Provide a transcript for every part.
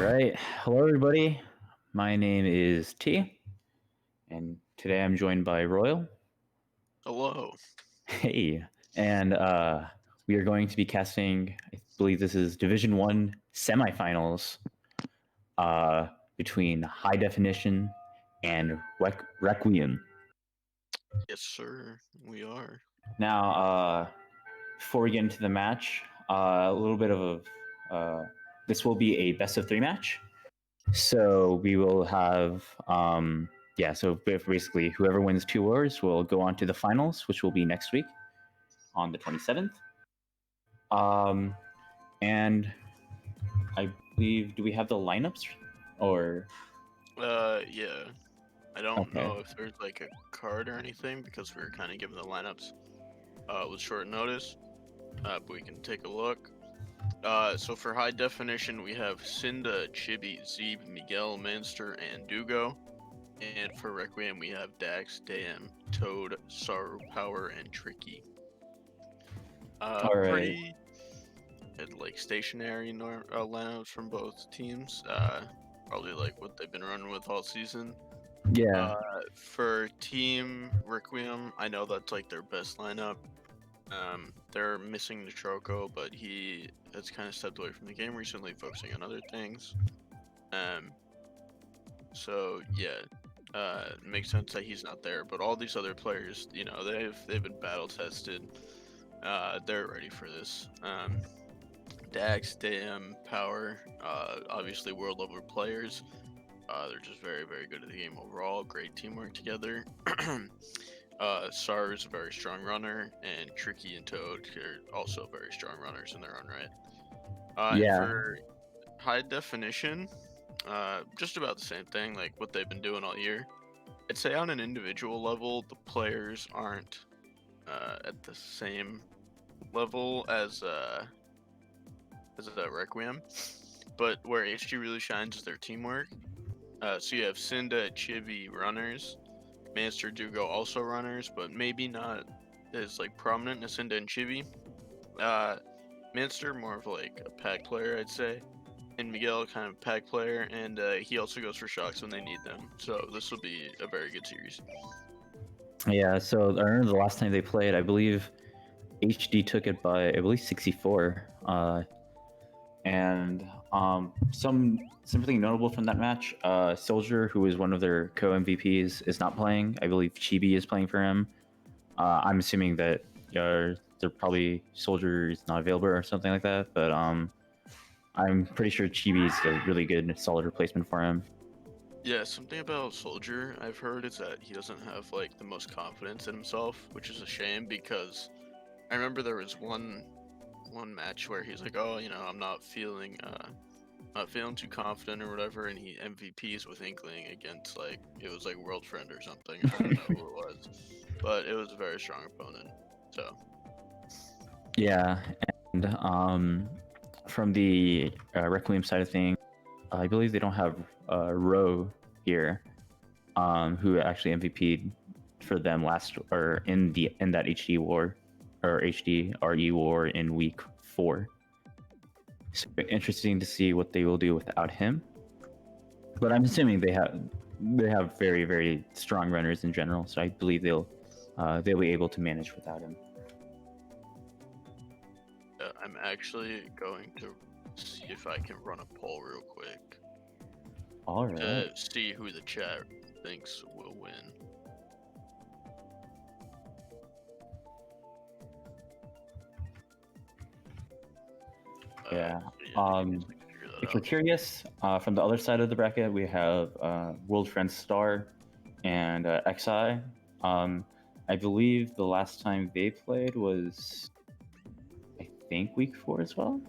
All right. Hello, everybody. My name is T, and today I'm joined by Royal. Hello. Hey. And we are going to be casting, I believe this is Division 1 semifinals uh, between High Definition and Requiem. Yes, sir. We are. Now, before we get into the match, a little bit of this will be a best of 3 match. So we will have, so basically whoever wins 2 wars will go on to the finals, which will be next week on the 27th. And I believe, do we have the lineups? Or Yeah. I don't okay. know if there's like a card or anything because we were kind of given the lineups with short notice. But we can take a look. So for high definition, we have Cynda, Chibi, Zeeb, Miguel, Manster, and Dugo. And for Requiem, we have Dax, Dam, Toad, Saru, Power, and Tricky. All right. Pretty like stationary lineups from both teams. Probably like what they've been running with all season. Yeah. For Team Requiem, I know that's like their best lineup. They're missing Troco, but he has kind of stepped away from the game recently, focusing on other things. So yeah, it makes sense that he's not there. But all these other players, you know, they've been battle tested. They're ready for this. Dax, Dam, Power, obviously world level players. They're just very, very good at the game overall. Great teamwork together. Sar is a very strong runner, and Tricky and Toad are also very strong runners in their own right. Yeah. And for high definition, just about the same thing, like what they've been doing all year. I'd say on an individual level, the players aren't at the same level as a Requiem, but where HG really shines is their teamwork. So you have Cynda, Chibi runners, Manster, Dugo also runners, but maybe not as like prominent as Cynda and Chibi. Manster more of like a pack player, I'd say, and Miguel kind of pack player, and he also goes for shocks when they need them. So this will be a very good series. Yeah, so I remember the last time they played, I believe HD took it by, I believe, 64. And something notable from that match, Soldier, who is one of their co-MVPs, is not playing. I believe Chibi is playing for him. I'm assuming that they're probably Soldier is not available or something like that, but I'm pretty sure Chibi is a really good, solid replacement for him. Yeah, something about Soldier I've heard is that he doesn't have like the most confidence in himself, which is a shame because I remember there was one match where he's like, oh, you know, I'm not feeling too confident or whatever, and he MVPs with Inkling against like it was like World Friend or something. I don't know who it was, but it was a very strong opponent. So yeah, and from the Requiem side of things, I believe they don't have Ro here, who actually MVP'd for them last or in that HD war or HD RE war in week 4. So interesting to see what they will do without him. But I'm assuming they have very, very strong runners in general, so I believe they'll be able to manage without him. I'm actually going to see if I can run a poll real quick. All right. To see who the chat thinks will win. Yeah. If you're curious, from the other side of the bracket, we have World Friends Star and XI. I believe the last time they played was, I think, week 4 as well.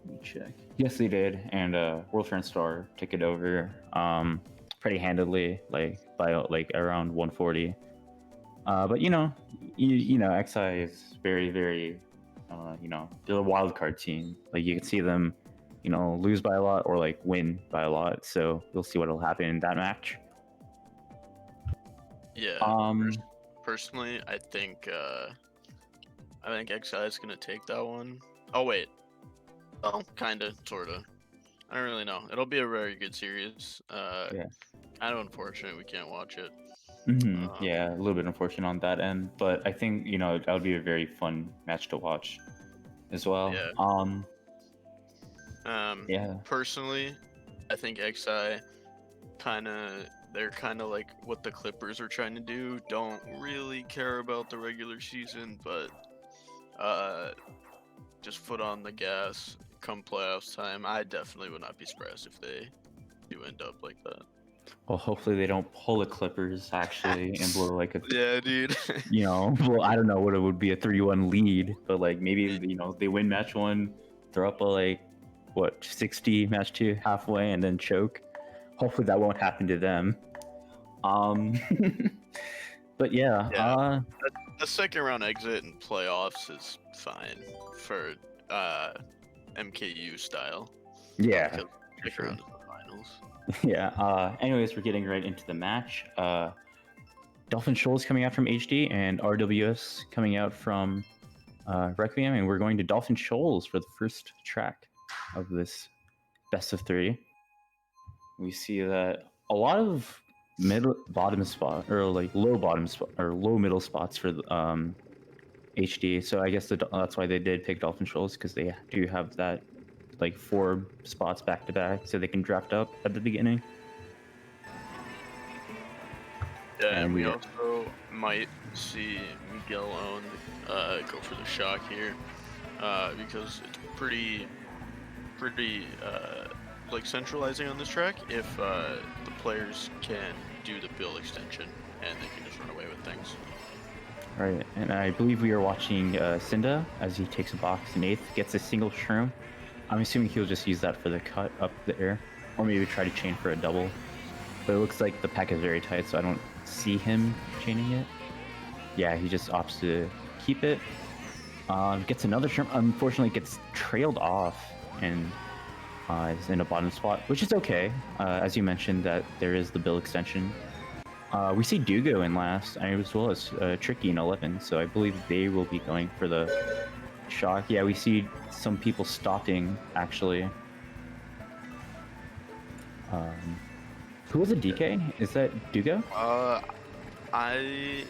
Let me check. Yes, they did, and World Friends Star took it over pretty handedly, like by like around 140. But you know, XI is very, very, they're a wild card team. Like you can see them, lose by a lot or like win by a lot. So we'll see what'll happen in that match. Yeah. Personally, I think XI is gonna take that one. Oh wait. Oh, kinda, sorta. I don't really know. It'll be a very good series. Yeah. Kind of unfortunate we can't watch it. Yeah, a little bit unfortunate on that end, but I think that would be a very fun match to watch as well. Yeah. Yeah. Personally, I think XI they're kind of like what the Clippers are trying to do. Don't really care about the regular season, but uh, just foot on the gas come playoffs time. I definitely would not be surprised if they do end up like that. Well, hopefully they don't pull the Clippers actually and blow like a Yeah, dude. well, I don't know what it would be, a 3-1 lead, but like maybe they win match one, throw up a 60 match two halfway and then choke. Hopefully that won't happen to them. But yeah, Yeah. The second round exit in playoffs is fine for MKU style. Yeah, Because for sure. round is the finals. Yeah. Anyways, we're getting right into the match. Dolphin Shoals coming out from HD and RWS coming out from Requiem, and we're going to Dolphin Shoals for the first track of this best of three. We see that a lot of middle bottom spot or low bottom spot or low middle spots for HD. So I guess that's why they did pick Dolphin Shoals, because they do have that 4 spots back to back, so they can draft up at the beginning. Yeah, and we also might see Miguel Owen go for the shock here, because it's pretty centralizing on this track if the players can do the build extension and they can just run away with things. Right, and I believe we are watching Cynda as he takes a box in 8th, gets a single shroom. I'm assuming he'll just use that for the cut up the air, or maybe try to chain for a double. But it looks like the pack is very tight, so I don't see him chaining it. Yeah, he just opts to keep it. Gets another shroom. Unfortunately, gets trailed off and is in a bottom spot, which is okay. As you mentioned, that there is the bill extension. We see Dugo in last, as well as Tricky in 11, so I believe they will be going for the shock. Yeah, we see some people stopping, actually. Who was a DK? Is that Dugo? I'm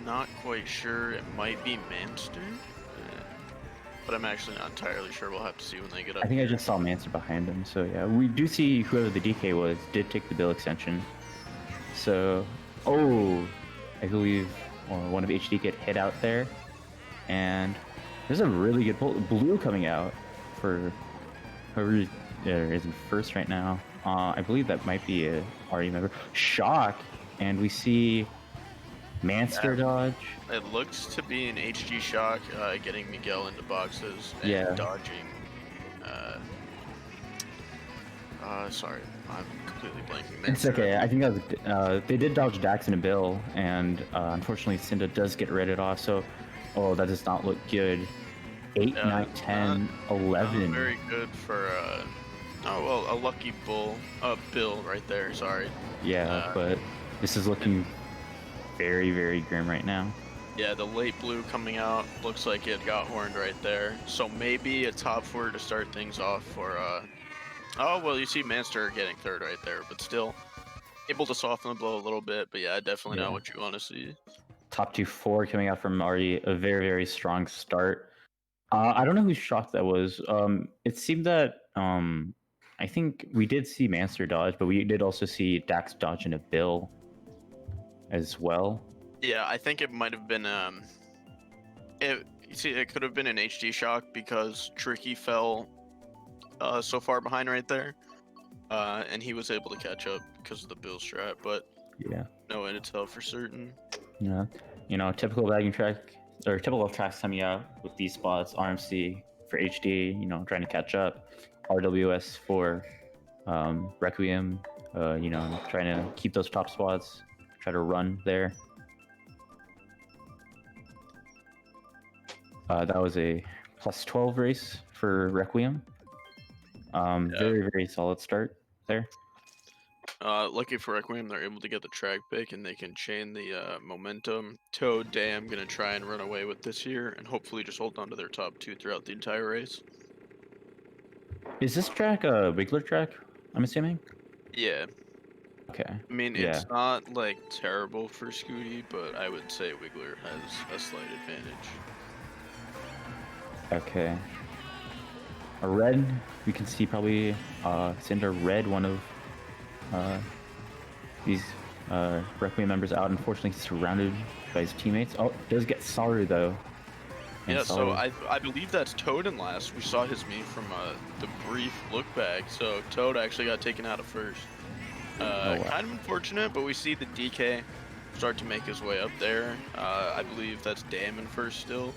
not quite sure. It might be Manster, but I'm actually not entirely sure. We'll have to see when they get up. I think I just saw Manster behind him, so yeah. We do see whoever the DK was did take the bill extension. So, I believe one of HD get hit out there, and there's a really good pull. Blue coming out for whoever is in first right now. I believe that might be a RE member. Shock, and we see Manster dodge. It looks to be an HG shock, getting Miguel into boxes and dodging. Sorry, I'm completely blanking. It's okay. I think that was, they did dodge Dax and a Bill, and unfortunately Cynda does get rated off. So, that does not look good. 8, 9, 10, 11. Very good for a lucky Bill right there. Sorry. Yeah, but this is looking very, very grim right now. Yeah, the late blue coming out looks like it got horned right there. So maybe a top 4 to start things off for oh, well, you see Manster getting third right there, but still able to soften the blow a little bit. But yeah, definitely not what you want to see. Top 2-4 coming out from already a very, very strong start. I don't know whose shock that was. It seemed that I think we did see Manster dodge, but we did also see Dax dodge and a Bill as well. Yeah, I think it might have been it could have been an HD shock because Tricky fell so far behind right there, and he was able to catch up because of the Bill strat, but yeah, no way to tell for certain. Yeah, typical bagging track or typical tracks coming out with these spots. RMC for HD, trying to catch up. RWS for Requiem, trying to keep those top spots, try to run there. That was a +12 race for Requiem. Very, very solid start there. Lucky for Requiem, they're able to get the track pick and they can chain the momentum. Toad Dam gonna try and run away with this here and hopefully just hold on to their top 2 throughout the entire race. Is this track a Wiggler track? I'm assuming. Yeah. Okay. I mean, Yeah. it's not like terrible for Scooty, but I would say Wiggler has a slight advantage. Okay. A red. We can see probably Cynda red, one of these Requiem members out. Unfortunately, he's surrounded by his teammates. Oh, does get Saru though. And Yeah, so Saru. I believe that's Toad in last. We saw his meme from the brief look back, so Toad actually got taken out at first. Oh, wow. Kind of unfortunate, but we see the DK start to make his way up there. I believe that's Damon first still.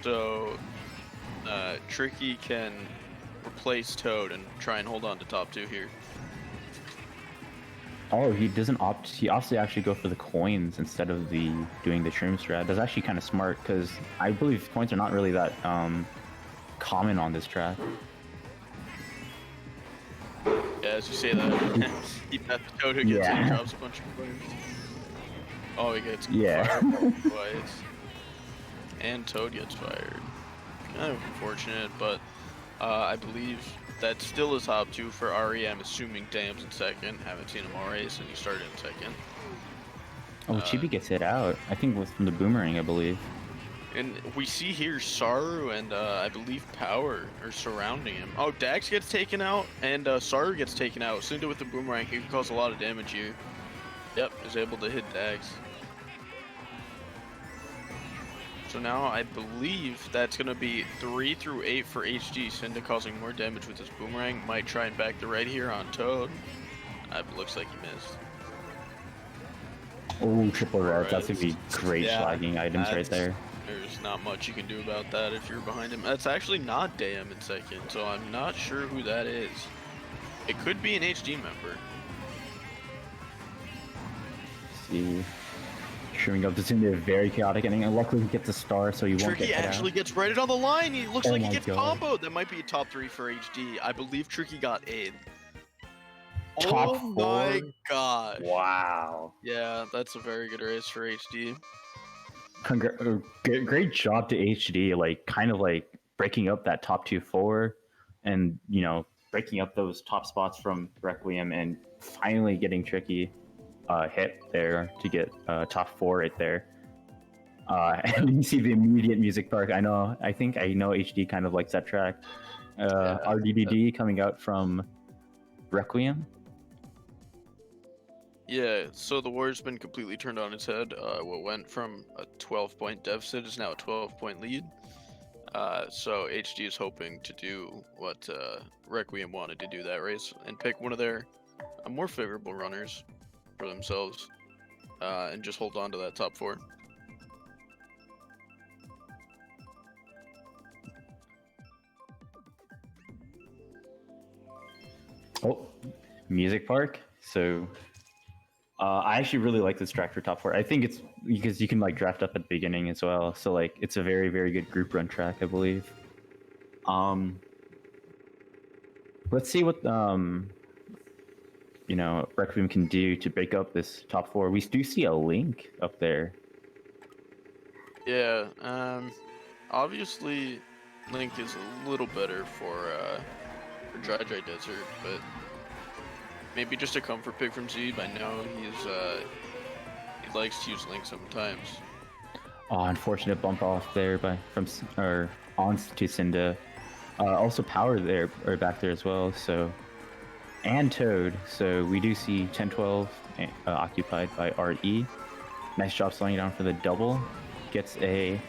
So Tricky can replace Toad and try and hold on to top 2 here. Oh, he doesn't opt. He opts to actually go for the coins instead of doing the shroom strat. That's actually kind of smart because I believe coins are not really that common on this track. Yeah, as you say that, he met the Toad who gets it, drops a bunch of coins. Oh, he gets fired twice. And Toad gets fired. Kind of unfortunate, but I believe that still is top 2 for Ari. I'm assuming Dam's in second. Haven't seen him all race, and he started in second. Oh, Chibi gets hit out. I think it was from the boomerang, I believe. And we see here Saru and I believe Power are surrounding him. Oh, Dax gets taken out, and Saru gets taken out. Cynda with the boomerang, he can cause a lot of damage here. Yep, is able to hit Dax. So now I believe that's going to be 3 through 8 for HD. Cynda causing more damage with his boomerang. Might try and back the right here on Toad. Looks like he missed. Oh, triple red. That's going to be great slagging items right there. There's not much you can do about that if you're behind him. That's actually not Dam in second, so I'm not sure who that is. It could be an HD member. Let's see. Showing up, this is going to be a very chaotic ending, and luckily he gets a star, so he won't get hit out. Tricky actually gets rated on the line. He looks like he gets comboed. That might be a top 3 for HD. I believe Tricky got aid. Top 4? Oh my god. Wow. Yeah, that's a very good race for HD. Great job to HD, like kind of like breaking up that top 2-4 and, you know, breaking up those top spots from Requiem and finally getting Tricky hit there to get top 4 right there. And you see the immediate music park. I know HD kind of likes that track. RDDD coming out from Requiem. Yeah, so the war's been completely turned on its head. What went from a 12-point deficit is now a 12-point lead. So HD is hoping to do what Requiem wanted to do that race and pick one of their more favorable runners for themselves and just hold on to that top 4. Oh, music park. So I actually really like this track for top 4. I think it's because you can like draft up at the beginning as well. So like it's a very, very good group run track, I believe. Let's see what you know, Requiem can do to break up this top 4. We do see a Link up there. Yeah, obviously Link is a little better for Dry Desert, but maybe just a comfort pick from Zeb. I know he likes to use Link sometimes. Oh, unfortunate bump off there on to Cynda. Also Power there or back there as well. So and Toad. So we do see 10-12 occupied by RE. Nice job slowing it down for the double. Gets a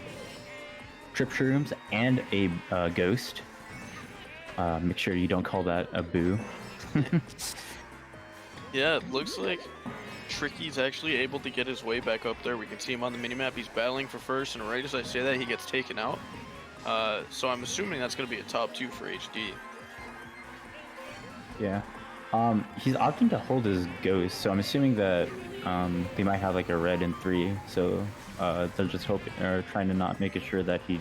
trip shrooms and a ghost. Make sure you don't call that a boo. Yeah, it looks like Tricky's actually able to get his way back up there. We can see him on the minimap. He's battling for first, and right as I say that, he gets taken out. So I'm assuming that's going to be a top 2 for HD. Yeah. He's opting to hold his ghost, so I'm assuming that they might have like a red in 3. So they're just hoping or trying to not make sure that he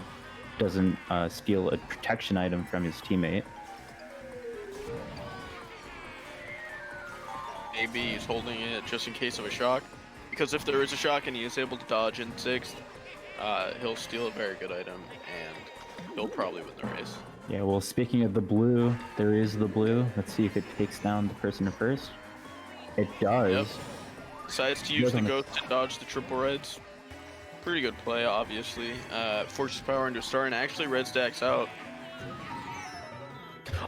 doesn't steal a protection item from his teammate. Maybe he's holding it just in case of a shock, because if there is a shock and he is able to dodge in 6th, he'll steal a very good item and he'll probably win the race. Yeah, well, speaking of the blue, there is the blue. Let's see if it takes down the person in first. It does. Yep. Decides to use the ghost and dodge the triple reds. Pretty good play, obviously. Forces power into a star, and actually red stacks out.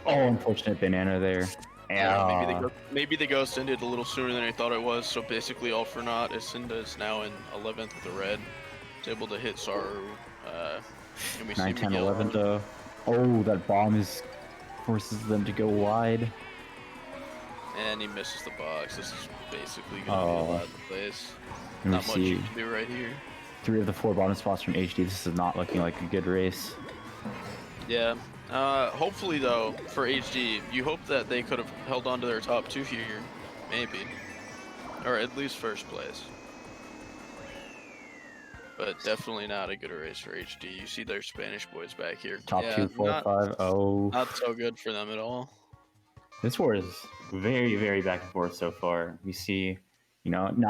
Oh, unfortunate banana there. Yeah, maybe the ghost ended a little sooner than I thought it was. So basically, all for naught. As Cynda is now in 11th with the red. It's able to hit Saru. And we 9, see 10, Miguel 11 though. Oh, that bomb forces them to go wide. And he misses the box. This is basically going to be a lot of plays. Not much you can do right here. 3 of the 4 bottom spots from HD. This is not looking like a good race. Yeah. Hopefully, though, for HD, you hope that they could have held on to their top 2 here. Maybe. Or at least first place. But definitely not a good race for HD. You see their Spanish boys back here. Top yeah, 2, 4, 5. Oh. Not so good for them at all. This war is very, very back and forth so far. We see, none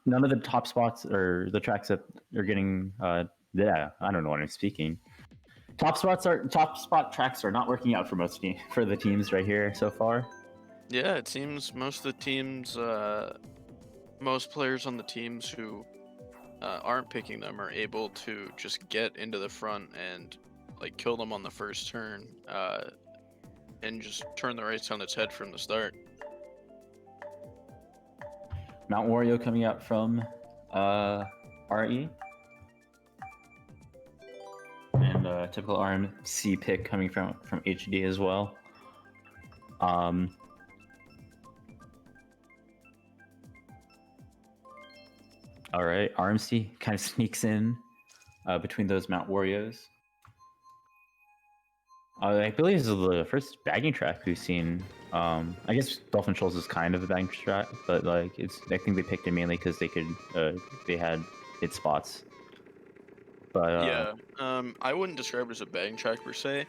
of the top spots or the tracks that are getting, I don't know what I'm speaking. Top spot tracks are not working out for for the teams right here so far. Yeah, it seems most of the teams, most players on the teams who aren't picking them are able to just get into the front and like kill them on the first turn, and just turn the race on its head from the start. Mount Wario coming out from RE. And a typical RMC pick coming from HD as well. All right, RMC kind of sneaks in between those Mount Warios. I believe this is the first bagging track we've seen. I guess Dolphin Shoals is kind of a bagging track, but like I think they picked it mainly because they had hit spots. But yeah, I wouldn't describe it as a bagging track per se.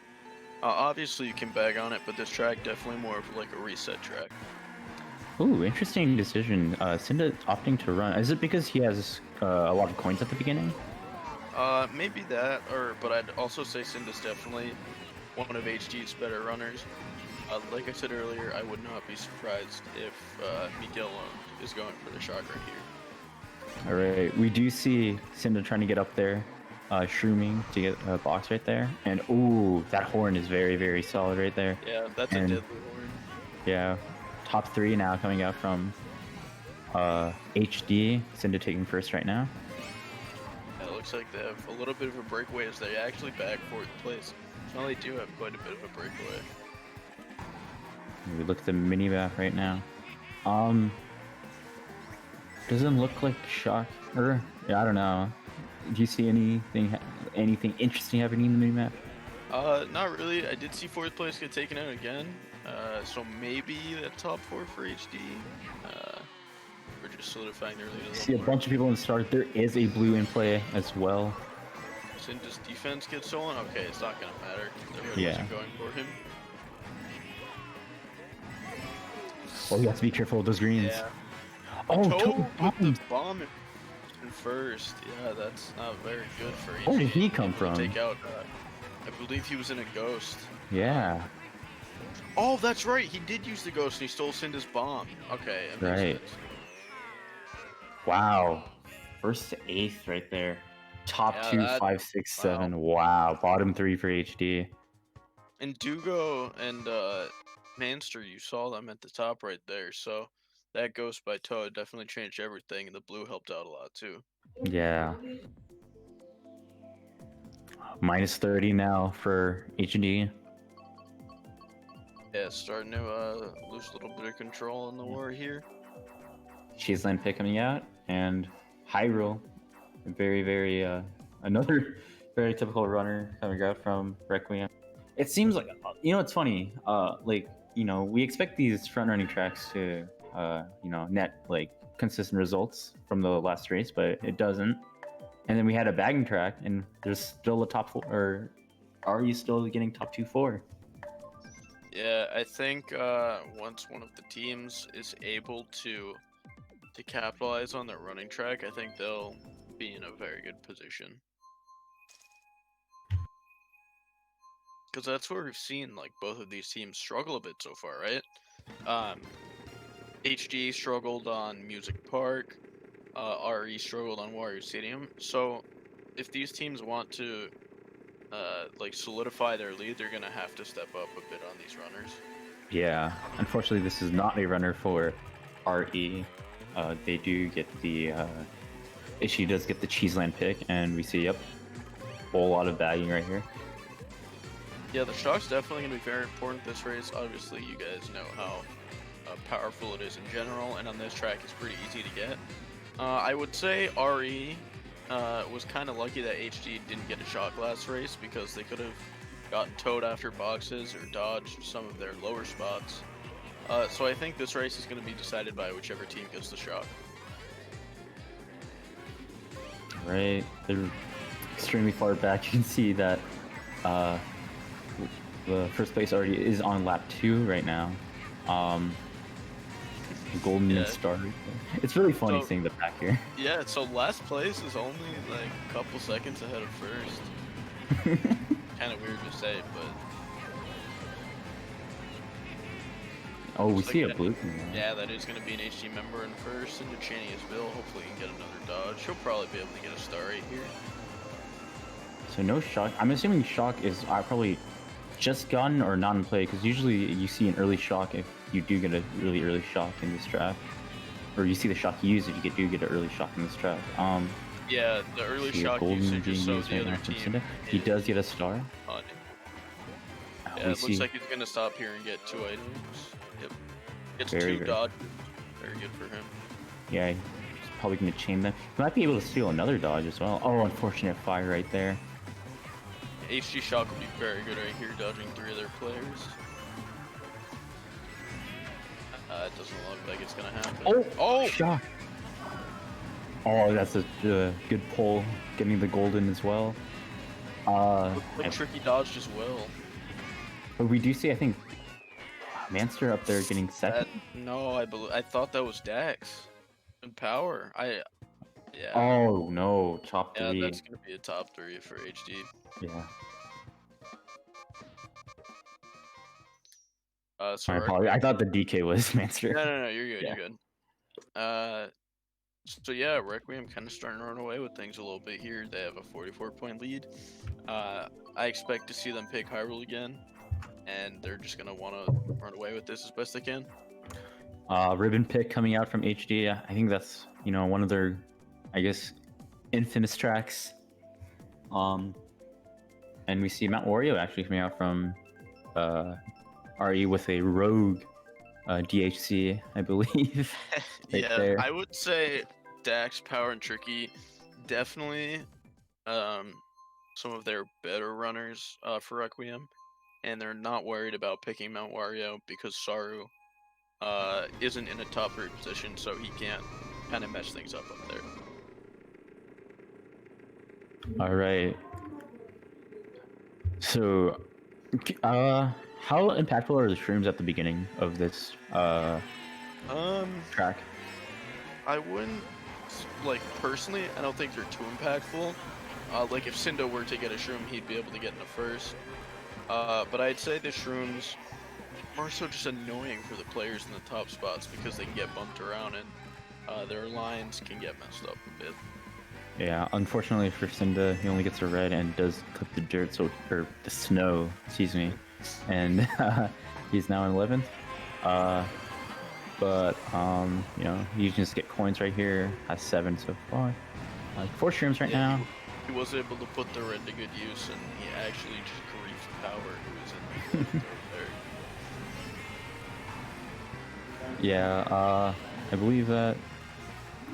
Obviously you can bag on it, but this track definitely more of like a reset track. Ooh, interesting decision. Cynda opting to run. Is it because he has a lot of coins at the beginning? Maybe that, but I'd also say Cynda's definitely one of HD's better runners. Like I said earlier, I would not be surprised if Miguel is going for the shot right here. All right, we do see Cynda trying to get up there, shrooming to get a box right there, and ooh, that horn is very, very solid right there. Yeah, that's a deadly horn. Yeah, top 3 now coming out from HD. Cynda taking first right now. Yeah, it looks like they have a little bit of a breakaway as they actually bag 4th place. Well, they do have quite a bit of a breakaway. We look at the mini map right now. Doesn't look like shock, or I don't know. Do you see anything interesting happening in the mini map? Not really. I did see 4th place get taken out again. So maybe the top 4 for HD. We're just solidifying their lead. See a bunch of people in the start. There is a blue in play as well. Cynda's defense gets stolen? Okay, it's not gonna matter. Everybody wasn't going for him. Oh, you have to be careful with those greens. Yeah. Oh, put the bomb in first. Yeah, that's not very good for HD. Where did he come from? Take out, I believe he was in a ghost. Yeah. Oh, that's right. He did use the ghost and he stole Cynda's bomb. Okay. Right. Sense. Wow. First to 8th right there. Top 2, 5, 6, 7. Wow. Bottom 3 for HD. And Dugo and Manster, you saw them at the top right there. So that ghost by Toad definitely changed everything, and the blue helped out a lot too. Yeah. Minus 30 now for HD. Yeah, starting to lose a little bit of control in the war here. Cheeseland pick coming out, and Hyrule, very, very another very typical runner coming out from Requiem. It seems like, it's funny. We expect these front running tracks to, net like consistent results from the last race, but it doesn't. And then we had a bagging track, and there's still a top 4. Or are you still getting top 2, 4? Yeah, I think once one of the teams is able to capitalize on their running track, I think they'll be in a very good position. because that's where we've seen like both of these teams struggle a bit so far, right? Um, HD struggled on Music Park, RE struggled on Warrior Stadium. So if these teams want to like solidify their lead, they're gonna have to step up a bit on these runners. Yeah, unfortunately, this is not a runner for RE. They do get the she does get the Cheeseland pick, and we see, yep, a whole lot of bagging right here. Yeah, the shock's definitely gonna be very important this race. Obviously, you guys know how powerful it is in general, and on this track, it's pretty easy to get. I would say RE was kind of lucky that HD didn't get a shock last race because they could have gotten towed after boxes or dodged some of their lower spots. So I think this race is going to be decided by whichever team gets the shock. Right, they're extremely far back. You can see that the first place already is on lap 2 right now. Golden and Star. It's really funny seeing the pack here. Yeah, so last place is only like a couple seconds ahead of first. Kind of weird to say, but. Oh, we see a blue team. Yeah, that is going to be an HD member in first, and Cheney as well. Hopefully, he can get another dodge. He'll probably be able to get a star right here. So no shock. I'm assuming shock is probably just gotten or not in play, because usually you see an early shock if you do get a really early shock in this track, or you see the shock used if you do get an early shock in this track. Yeah, the early shock usage is so the other team. Cynda. He does get a star. Yeah, it looks like he's gonna stop here and get 2 items. Yep, gets 2 dodges. Very good for him. Yeah, he's probably gonna chain them. He might be able to steal another dodge as well. Oh, unfortunate fire right there. HD shock will be very good right here, dodging 3 of their players. It doesn't look like it's gonna happen. Oh! Shock! Oh, that's a good pull, getting the golden as well. Tricky dodged as well. But we do see, I think, Manster up there getting second. No, I thought that was Dax and Power. Yeah. Oh no, top 3. Yeah, that's gonna be a top 3 for HD. Yeah. Sorry, I thought the DK was Manster. No, you're good. Yeah. You're good. So yeah, Requiem kind of starting to run away with things a little bit here. They have a 44-point lead. I expect to see them pick Hyrule again, and they're just gonna want to run away with this as best they can. Ribbon pick coming out from HD. I think that's one of their, I guess, infamous tracks. And we see Mount Wario actually coming out from RE with a rogue DHC, I believe. Yeah, there. I would say Dax, Power, and Tricky definitely some of their better runners for Requiem, and they're not worried about picking Mount Wario because Saru isn't in a top 3 position, so he can't kind of mess things up there. All right. So, how impactful are the shrooms at the beginning of this track? I wouldn't, like, personally, I don't think they're too impactful. Like, if Cynda were to get a shroom, he'd be able to get in the first. But I'd say the shrooms more so just annoying for the players in the top spots because they can get bumped around and their lines can get messed up a bit. Yeah, unfortunately for Cynda, he only gets a red and does clip the dirt, or the snow, excuse me, and he's now in 11th. But you can just get coins right here. Has 7 so far. 4 shrooms right now. He was able to put the red to good use, and he actually just griefed Power, who was in the there. Yeah, I believe that.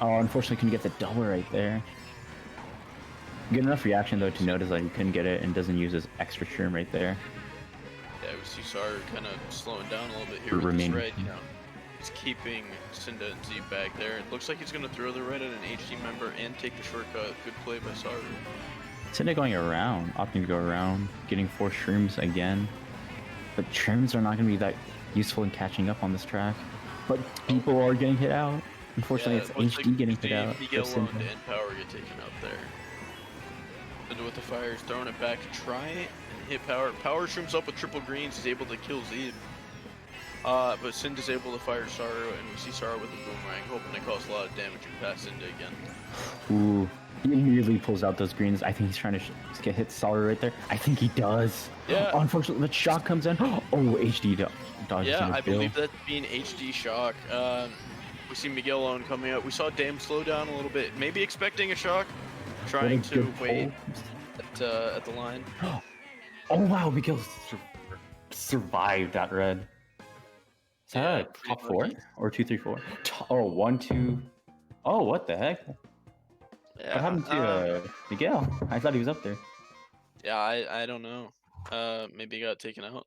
Oh, unfortunately, couldn't get the double right there. Good enough reaction though to notice that he couldn't get it and doesn't use his extra shroom right there. Yeah, we see Saru kind of slowing down a little bit here with this red. He's keeping Cynda and Z back there. It looks like he's gonna throw the red at an HD member and take the shortcut. Good play by Saru. Cynda going around, opting to go around, getting 4 shrooms again. But shrooms are not gonna be that useful in catching up on this track. But people are getting hit out. Unfortunately, it's HD getting hit out. Miguel and Power get taken out there. Cynda with the fire is throwing it back to try and hit Power. Power shrooms up with triple greens. He's able to kill Zeeb. But Cynda's able to fire Saru, and we see Saru with the boomerang, hoping to cause a lot of damage and pass Cynda again. Ooh, he immediately pulls out those greens. I think he's trying to get hit Saru right there. I think he does. Yeah. Unfortunately, the shot comes in. Oh, HD dodges. Yeah, I believe that being HD shock. We see Miguel Owen coming up. We saw Dame slow down a little bit, maybe expecting a shock, trying to wait at the line. Oh wow, Miguel survived that red. Is that a top 4 or 2, 3, 4? Oh, 1, 2. Oh, what the heck? Yeah, what happened to Miguel? I thought he was up there. Yeah, I don't know. Maybe he got taken out.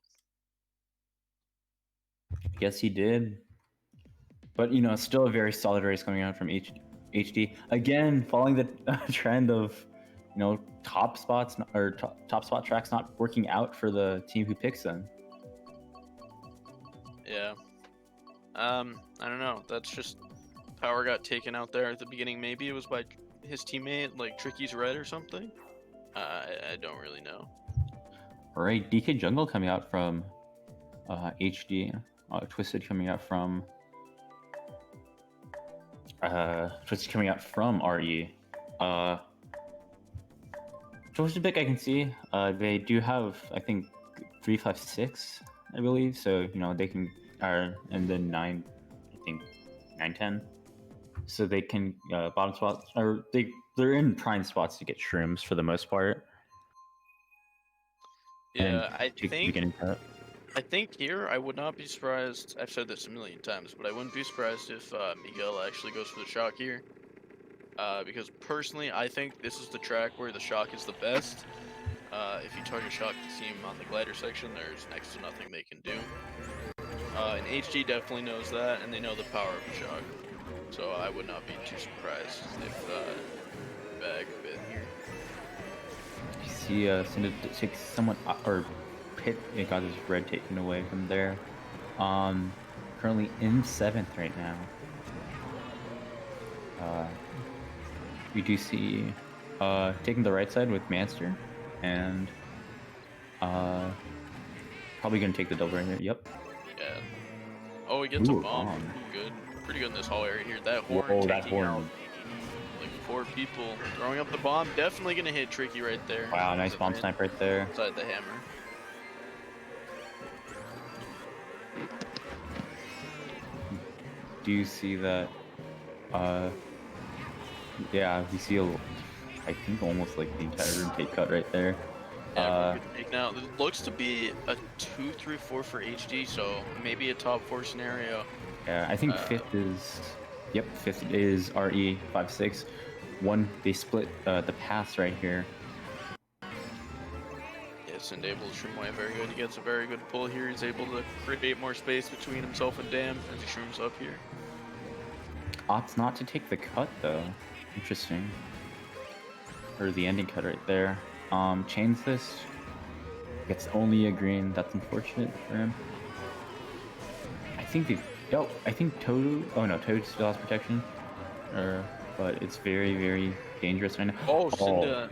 Yes, he did. But you know, still a very solid race coming out from HD. Again, following the trend of, you know, top spots or top spot tracks not working out for the team who picks them. Yeah. I don't know. That's just Power got taken out there at the beginning. Maybe it was by his teammate, like Tricky's Red or something. I don't really know. All right, DK Jungle coming out from HD. Twisted coming out from RE. Twisted pick I can see. They do have, I think, 3, 5, 6, I believe. So you know they can and then 9, I think 9, 10. So they can bottom spots, or they're in prime spots to get shrooms for the most part. Yeah, I think here I would not be surprised. I've said this a million times, but I wouldn't be surprised if Miguel actually goes for the shock here. Because personally, I think this is the track where the shock is the best. If you target shock the team on the glider section, there's next to nothing they can do. And HD definitely knows that, and they know the power of the shock. So I would not be too surprised if bag a bit here. You see, Cynda takes someone or Pit. It got his red taken away from there. Currently in 7th right now. We do see taking the right side with Manster, and probably gonna take the double right here. Yep. Yeah. Oh, he gets a bomb. Pretty good in this whole area here. That horn taking out like 4 people. Throwing up the bomb, definitely gonna hit Tricky right there. Wow, nice bomb snipe right there. Inside the hammer. Do you see that? Yeah, we see I think almost like the entire room take cut right there. Yeah, now it looks to be a 2, 3, 4 for HD, so maybe a top 4 scenario. Yeah, I think 5th is, yep, 5th is RE 5, 6. They split the paths right here. Yeah, Cynda able to shroom away very good. He gets a very good pull here. He's able to create more space between himself and Dam as he shrooms up here. Opts not to take the cut though. Interesting. Or the ending cut right there. Chains this. Gets only a green. That's unfortunate for him. I think I think Toad. Oh no, Toad still has protection. But it's very, very dangerous right now. Oh, Cynda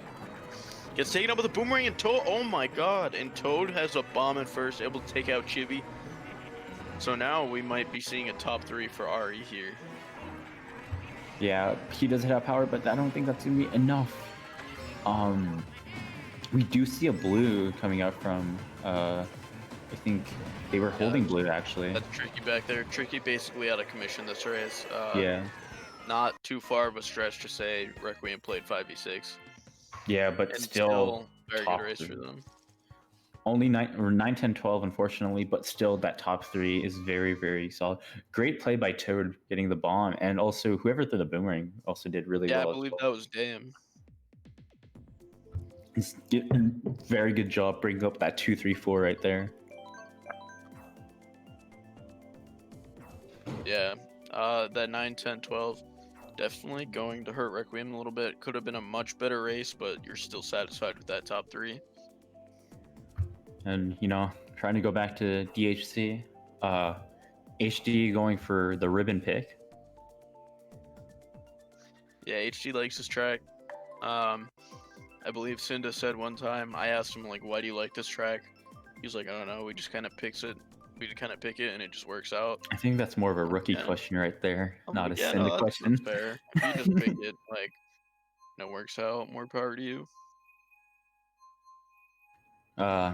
gets taken up with a boomerang, and Toad. Oh my god! And Toad has a bomb at first, able to take out Chibi. So now we might be seeing a top 3 for RE here. Yeah, he does have power, but I don't think that's gonna be enough. We do see a blue coming out from, I think they were holding blue actually. That's Tricky back there. Tricky basically out of commission this race. Yeah. Not too far of a stretch to say Requiem played 5v6. Yeah, but still very good race for them. Only 9, 10, 12, unfortunately, but still that top 3 is very, very solid. Great play by Toad getting the bomb, and also whoever threw the boomerang also did really well. Yeah, I believe that was Dam. He's getting very good job bringing up that 2, 3, 4 right there. Yeah, that 9, 10, 12 definitely going to hurt Requiem a little bit. Could have been a much better race, but you're still satisfied with that top 3. And, you know, trying to go back to DHC, HD going for the ribbon pick. Yeah, HD likes his track. I I believe Cynda said one time. I asked him like, "Why do you like this track?" He's like, "I don't know. We just kind of picks it. We just kind of pick it, and it just works out." I think that's more of a I'm like, rookie yeah. question right there, I'm not a like, yeah, Cynda no, question. that's fair. If you just pick it, like, works out. More power to you.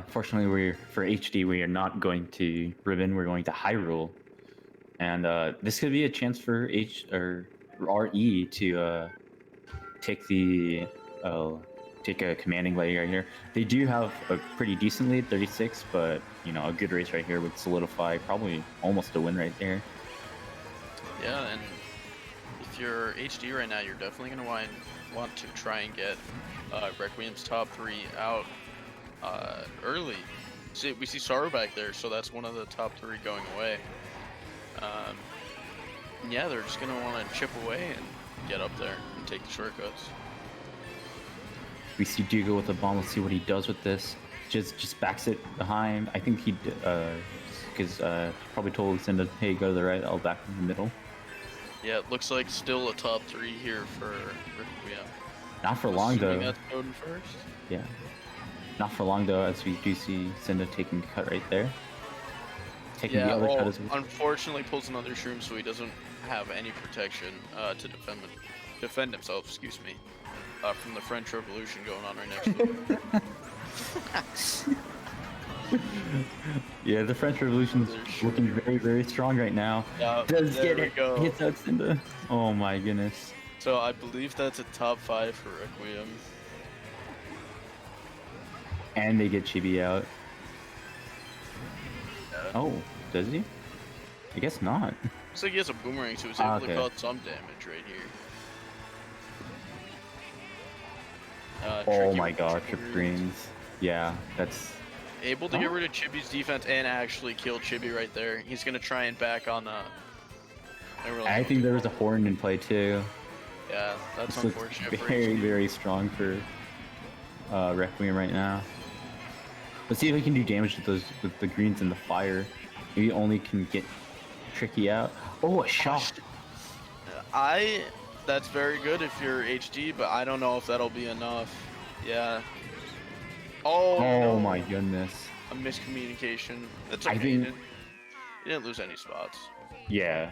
Fortunately, for HD, we are not going to Ribbon. We're going to Hyrule, and this could be a chance for RE to take the take a commanding lead right here. They do have a pretty decent lead, 36, but you know, a good race right here would solidify probably almost a win right there. Yeah, and if you're HD right now, you're definitely gonna want to try and get Requiem's top 3 out early. See, we see Saru back there, so that's one of the top 3 going away. Yeah, they're just gonna want to chip away and get up there and take the shortcuts. We see Dugo with the bomb. Let's see what he does with this. Just backs it behind. I think he because probably told Cynda, hey, go to the right. I'll back in the middle. Yeah, it looks like still a top 3 here for Requiem. Not for long though. That's Odin first. Yeah. Not for long though, as we do see Cynda taking the cut right there. Taking the other cut as well. Unfortunately pulls another shroom, so he doesn't have any protection to defend himself, excuse me, from the French Revolution going on right next to him. Yeah, the French Revolution's looking very, very strong right now. Does get it. Hits out Cynda. Oh my goodness. So I believe that's a top 5 for Requiem. And they get Chibi out. Yeah. Oh, does he? I guess not. Looks like he has a boomerang, so he's able to cause some damage right here. Oh my god, Trip Greens. Yeah, that's... Able to get rid of Chibi's defense and actually kill Chibi right there. He's going to try and back on I think there was a horn in play too. Yeah, that's this unfortunate. Very, very strong for Requiem right now. Let's see if he can do damage with the greens and the fire. Maybe only can get Tricky out. Oh, a shot! That's very good if you're HD, but I don't know if that'll be enough. Yeah. Oh no. My goodness. A miscommunication. That's okay. He didn't lose any spots. Yeah.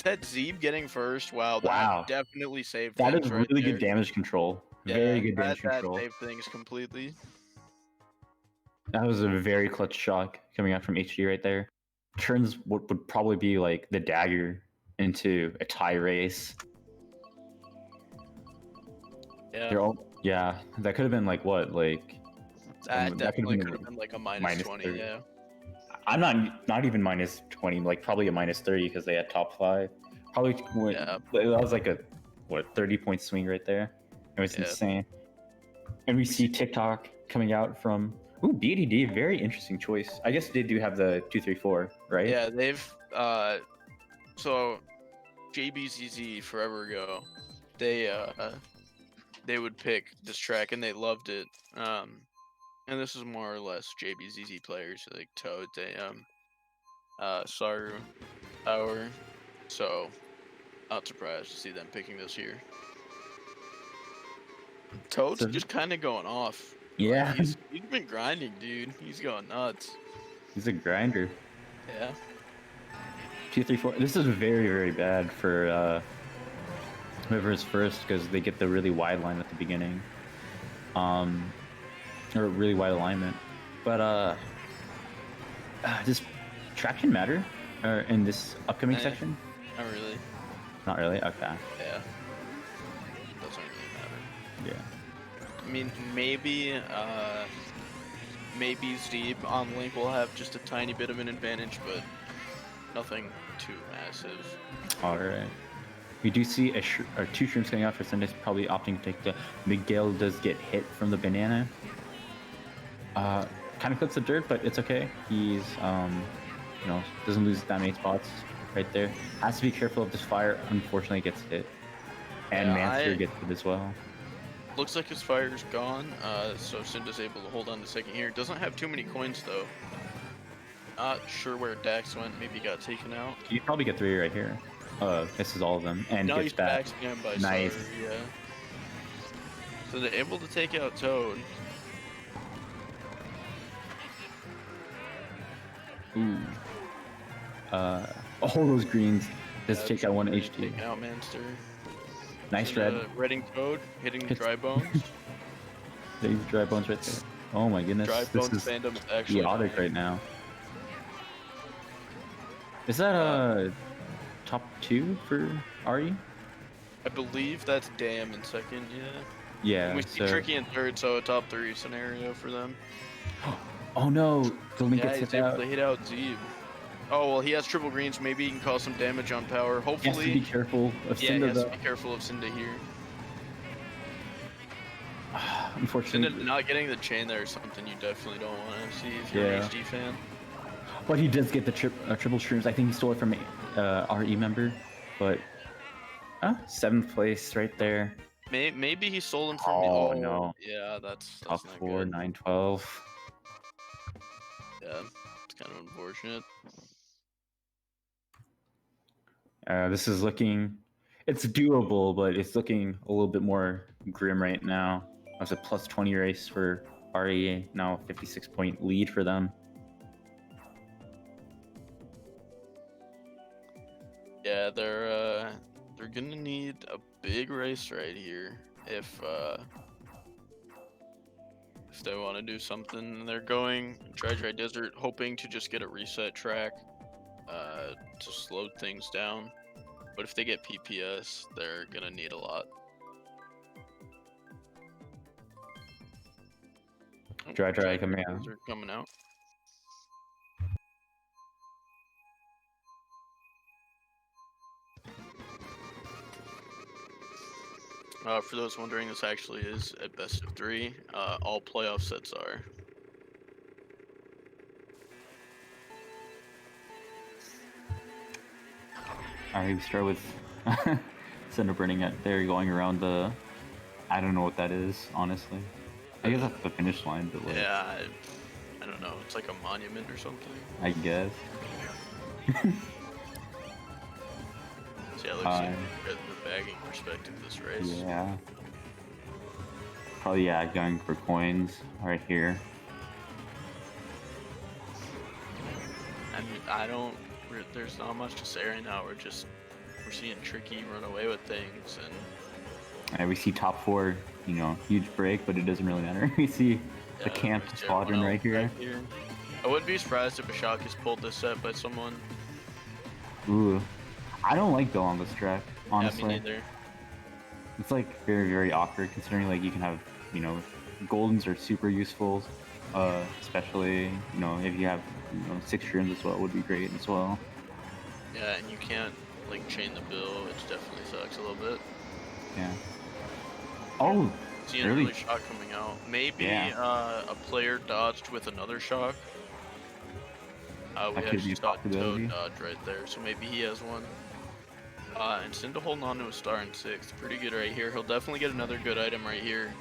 That Zeeb getting first. Wow. That definitely saved. That is right really there. good damage control. Yeah, very good damage control. That saved things completely. That was a very clutch shot coming out from HD right there. Turns what would probably be like the dagger into a tie race. Yeah. That could have been like what, like. That definitely could have been like a minus 20. 30. Yeah. I'm not even minus 20, like probably a minus 30 because they had top 5. Probably that was like a 30-point swing right there. It was insane. And we see TikTok coming out from BDD, very interesting choice. I guess they do have the 234, right? Yeah, they've so JBZZ forever ago, they would pick this track and they loved it. And this is more or less JBZZ players like Toad, Saru, Power. So, not surprised to see them picking this here. Toad's just kind of going off. Yeah. Like, he's been grinding, dude. He's going nuts. He's a grinder. Yeah. 2, 3, 4. This is very, very bad for whoever's first because they get the really wide line at the beginning. Or really wide alignment, but does traction matter in this upcoming section? Not really. Not really. Okay. Yeah. Doesn't really matter. Yeah. I mean, maybe Zeeb on Link will have just a tiny bit of an advantage, but nothing too massive. All right. We do see two shrooms coming out for Cynda, probably opting to take the. Miguel does get hit from the banana. Kind of clips the dirt, but it's okay. He's, doesn't lose that many spots right there. Has to be careful of this fire. Unfortunately, gets hit. And Manster gets hit as well. Looks like his fire's gone, so Cynda's able to hold on to second here. Doesn't have too many coins, though. Not sure where Dax went. Maybe got taken out. You probably get 3 right here. Misses all of them and gets back. Again by nice. Saru, yeah. So they're able to take out Toad. Ooh. All those greens. Just take out one HD. Take out Manster. Nice red. Redding Toad, hitting Dry Bones. There's Dry Bones right there. Oh my goodness. Dry This Bones is fandom is actually chaotic right now. Is that top 2 for RE? I believe that's Dam in second, yeah. Yeah. And we see Tricky in third, so a top 3 scenario for them. Oh no, the link Yeah, gets he's hit able out. to hit out Zeeb. Oh, well, he has triple greens. Maybe he can cause some damage on power. Hopefully. He has to be careful of Yeah, Cynda, he has though. to be careful of Cynda here. Unfortunately. Cynda not getting the chain there is something you definitely don't want to see if you're an HD fan. But he does get the triple shrooms. I think he stole it from RE member, but 7th place right there. Maybe he stole them from me. Oh no! Yeah, that's top not 4, good. 9-12. Yeah, it's kind of unfortunate. This is looking, it's doable, but it's looking a little bit more grim right now. That's a plus 20 race for RE, now 56-point lead for them. Yeah, they're gonna need a big race right here if they want to do something. They're going Dry Desert, hoping to just get a reset track to slow things down. But if they get PPS, they're gonna need a lot. Dry coming out. They're coming out. For those wondering, this actually is a best of 3. All playoff sets are. Alright, we start with Cynda burning it there, going around the... I don't know what that is, honestly. I guess that's the finish line, but like... Yeah, I don't know. It's like a monument or something. I guess. So yeah, it looks like the bagging perspective this race. Yeah. Probably, yeah, going for coins right here. I mean, there's not much to say right now. We're seeing Tricky run away with things, and we see top 4, you know, huge break, but it doesn't really matter. We see the camp squadron right here. I wouldn't be surprised if Ashok is pulled this set by someone. Ooh, I don't like Bill on this track, honestly. Yeah, me neither. It's like very, very awkward considering like you can have, you know, Goldens are super useful, especially, you know, if you have, you know, 6 shrooms as well would be great as well. Yeah, and you can't like chain the bill, which definitely sucks a little bit. Yeah. Oh, seeing an early shock coming out. Maybe a player dodged with another shock. We actually saw Toad dodge right there, so maybe he has one. And Cynda holding on to a star in 6th. Pretty good right here. He'll definitely get another good item right here,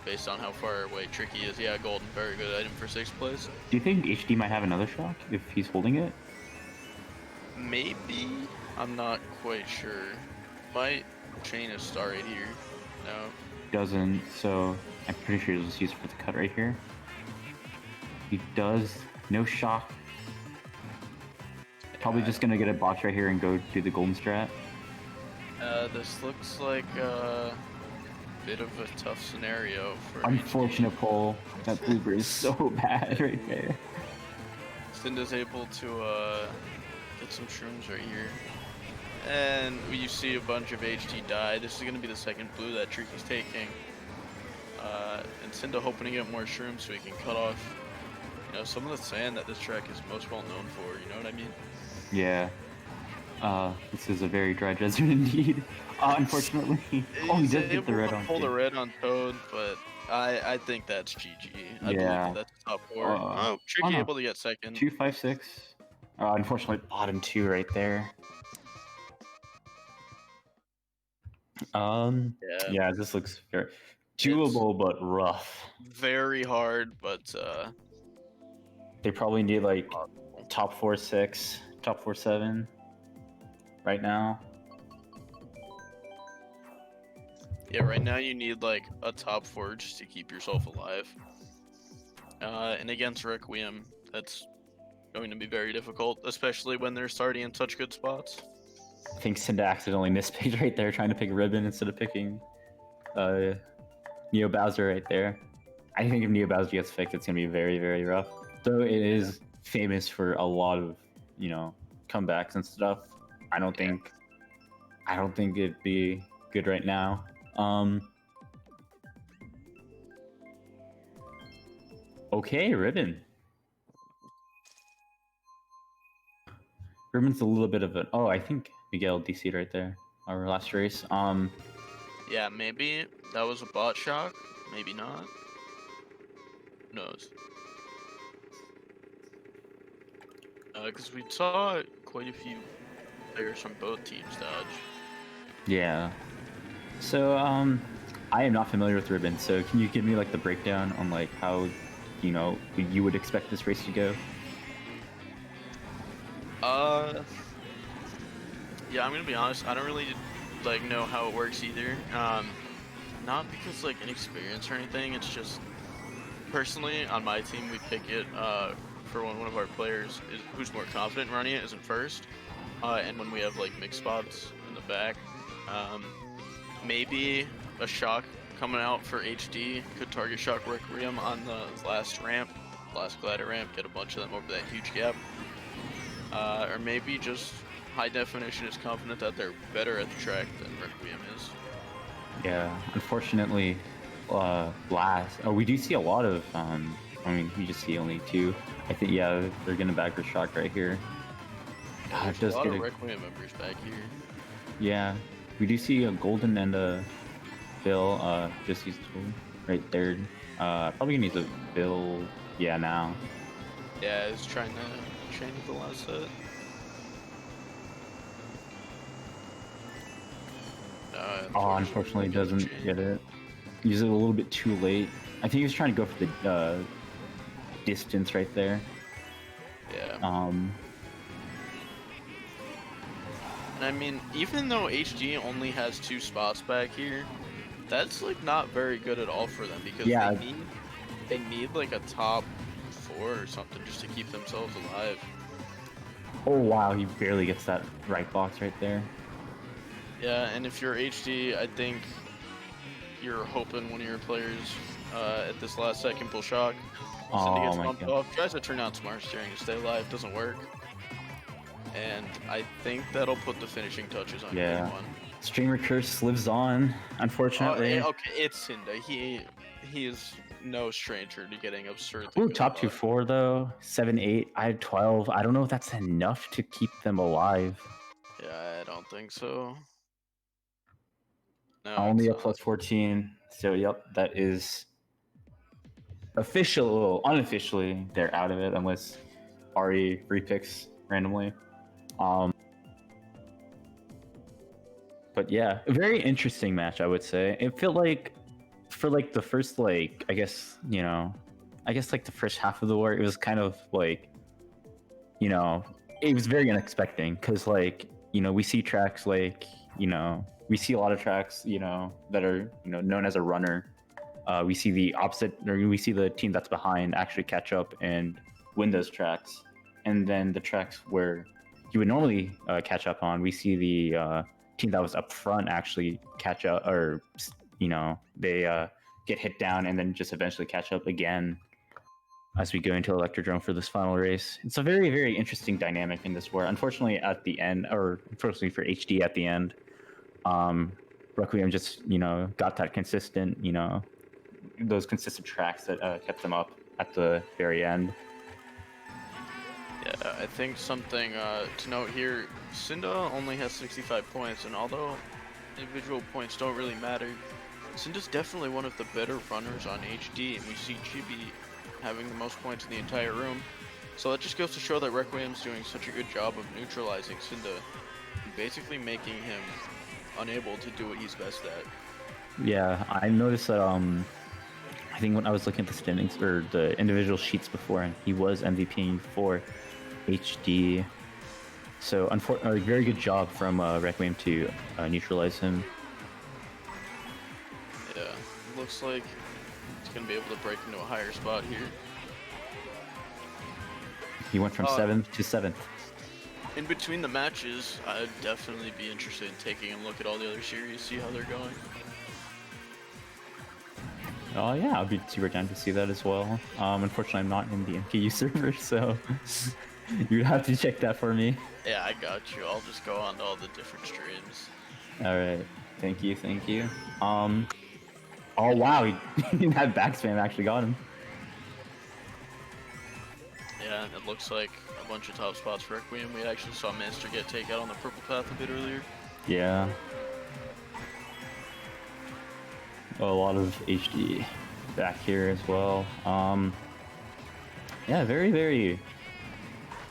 based on how far away Tricky is. Yeah, Golden, very good item for 6th place. Do you think HD might have another shock if he's holding it? Maybe. I'm not quite sure. Might chain a star right here. No. Doesn't, so I'm pretty sure he'll just use it for the cut right here. He does. No shock. Probably just gonna get a box right here and go do the golden strat. This looks like a bit of a tough scenario for unfortunate pull. That blooper is so bad right there. Cynda's able to get some shrooms right here. And you see a bunch of HD die. This is going to be the second blue that Tricky's taking. And Cynda hoping to get more shrooms so he can cut off, you know, some of the sand that this track is most well known for, you know what I mean? Yeah. This is a very dry desert indeed. Unfortunately. Oh, he did get the red on. Pull the red on Toad, but I think that's GG. I believe that's top 4. Tricky able to get second. 2-5-6. Unfortunately, bottom 2 right there. Yeah, this looks very doable but rough. Very hard, but they probably need like top 4-6, top 4-7 right now. Yeah, right now you need like a top 4 just to keep yourself alive. And against Requiem, that's going to be very difficult, especially when they're starting in such good spots. I think Cynda accidentally mispicked right there, trying to pick Ribbon instead of picking Neo Bowser right there. I think if Neo Bowser gets picked, it's gonna be very, very rough. Though it is famous for a lot of, you know, comebacks and stuff. I don't think it'd be good right now. Okay, Ribbon. Ribbon's a little bit of an... Oh, I think Miguel DC'd right there. Our last race. Yeah, maybe that was a bot shock. Maybe not. Who knows? Because we saw quite a few players from both teams dodge. Yeah. So, I am not familiar with Ribbon, so can you give me like the breakdown on like how, you know, you would expect this race to go? Yeah, I'm gonna be honest. I don't really like know how it works either. Not because like inexperience or anything. It's just personally on my team we pick it for when one of our players who's more confident in running it isn't first, and when we have like mixed spots in the back, maybe a shock coming out for HD could target shock Requiem on the last ramp, last glider ramp, get a bunch of them over that huge gap, or maybe just high definition is confident that they're better at the track than Requiem is. Yeah, unfortunately, we do see a lot of, I mean, we just see only 2. I think, yeah, they're gonna back for shock right here. Yeah, there's a lot of Requiem members back here. Yeah, we do see a Golden and a Bill, just used right there. Probably gonna use a Bill, yeah, now. Yeah, he's trying to change the last set. Unfortunately doesn't get it. Use it a little bit too late. I think he was trying to go for the distance right there. Yeah. And I mean, even though HD only has 2 spots back here, that's like not very good at all for them because they need like a top 4 or something just to keep themselves alive. Oh wow, he barely gets that right box right there. Yeah, and if you're HD, I think you're hoping one of your players at this last second pull shock. Cynda gets bumped off, tries to turn out smart steering to stay alive, doesn't work. And I think that'll put the finishing touches on game 1. Streamer Curse lives on, unfortunately. Okay, it's Cynda. He is no stranger to getting absurd. Ooh, top 2-4 though. 7-8. I had 12. I don't know if that's enough to keep them alive. Yeah, I don't think so. No, only a plus 14. So yep, that is unofficially they're out of it unless Ari repicks randomly. But yeah, a very interesting match, I would say. It felt like for like the first like I guess like the first half of the war, it was kind of like, you know, it was very unexpected because like, you know, we see tracks like, you know, we see a lot of tracks, you know, that are, you know, known as a runner. We see the opposite, or we see the team that's behind actually catch up and win those tracks. And then the tracks where you would normally catch up on, we see the team that was up front actually catch up, or, you know, they get hit down and then just eventually catch up again as we go into Electrodrome for this final race. It's a very, very interesting dynamic in this war. Unfortunately, at the end, or unfortunately for HD at the end, Requiem just, you know, got that consistent, you know, those consistent tracks that kept them up at the very end. Yeah, I think something to note here, Cynda only has 65 points, and although individual points don't really matter, Cynda's definitely one of the better runners on HD, and we see Chibi having the most points in the entire room. So that just goes to show that Requiem's doing such a good job of neutralizing Cynda, and basically making him unable to do what he's best at. Yeah, I noticed that I think when I was looking at the standings or the individual sheets before, he was MVP for HD. So unfortunately, very good job from Requiem to neutralize him. looks like he's gonna be able to break into a higher spot here. He went from 7th to 7th. In between the matches, I'd definitely be interested in taking a look at all the other series, see how they're going. Oh yeah, I'd be super down to see that as well. Unfortunately, I'm not in the MKU server, so you'd have to check that for me. Yeah, I got you. I'll just go on to all the different streams. All right, thank you, thank you. Oh wow, that back spam actually got him. Yeah, it looks like a bunch of top spots for Requiem. We actually saw Minster get takeout on the purple path a bit earlier. Yeah. A lot of HD back here as well. Yeah, very, very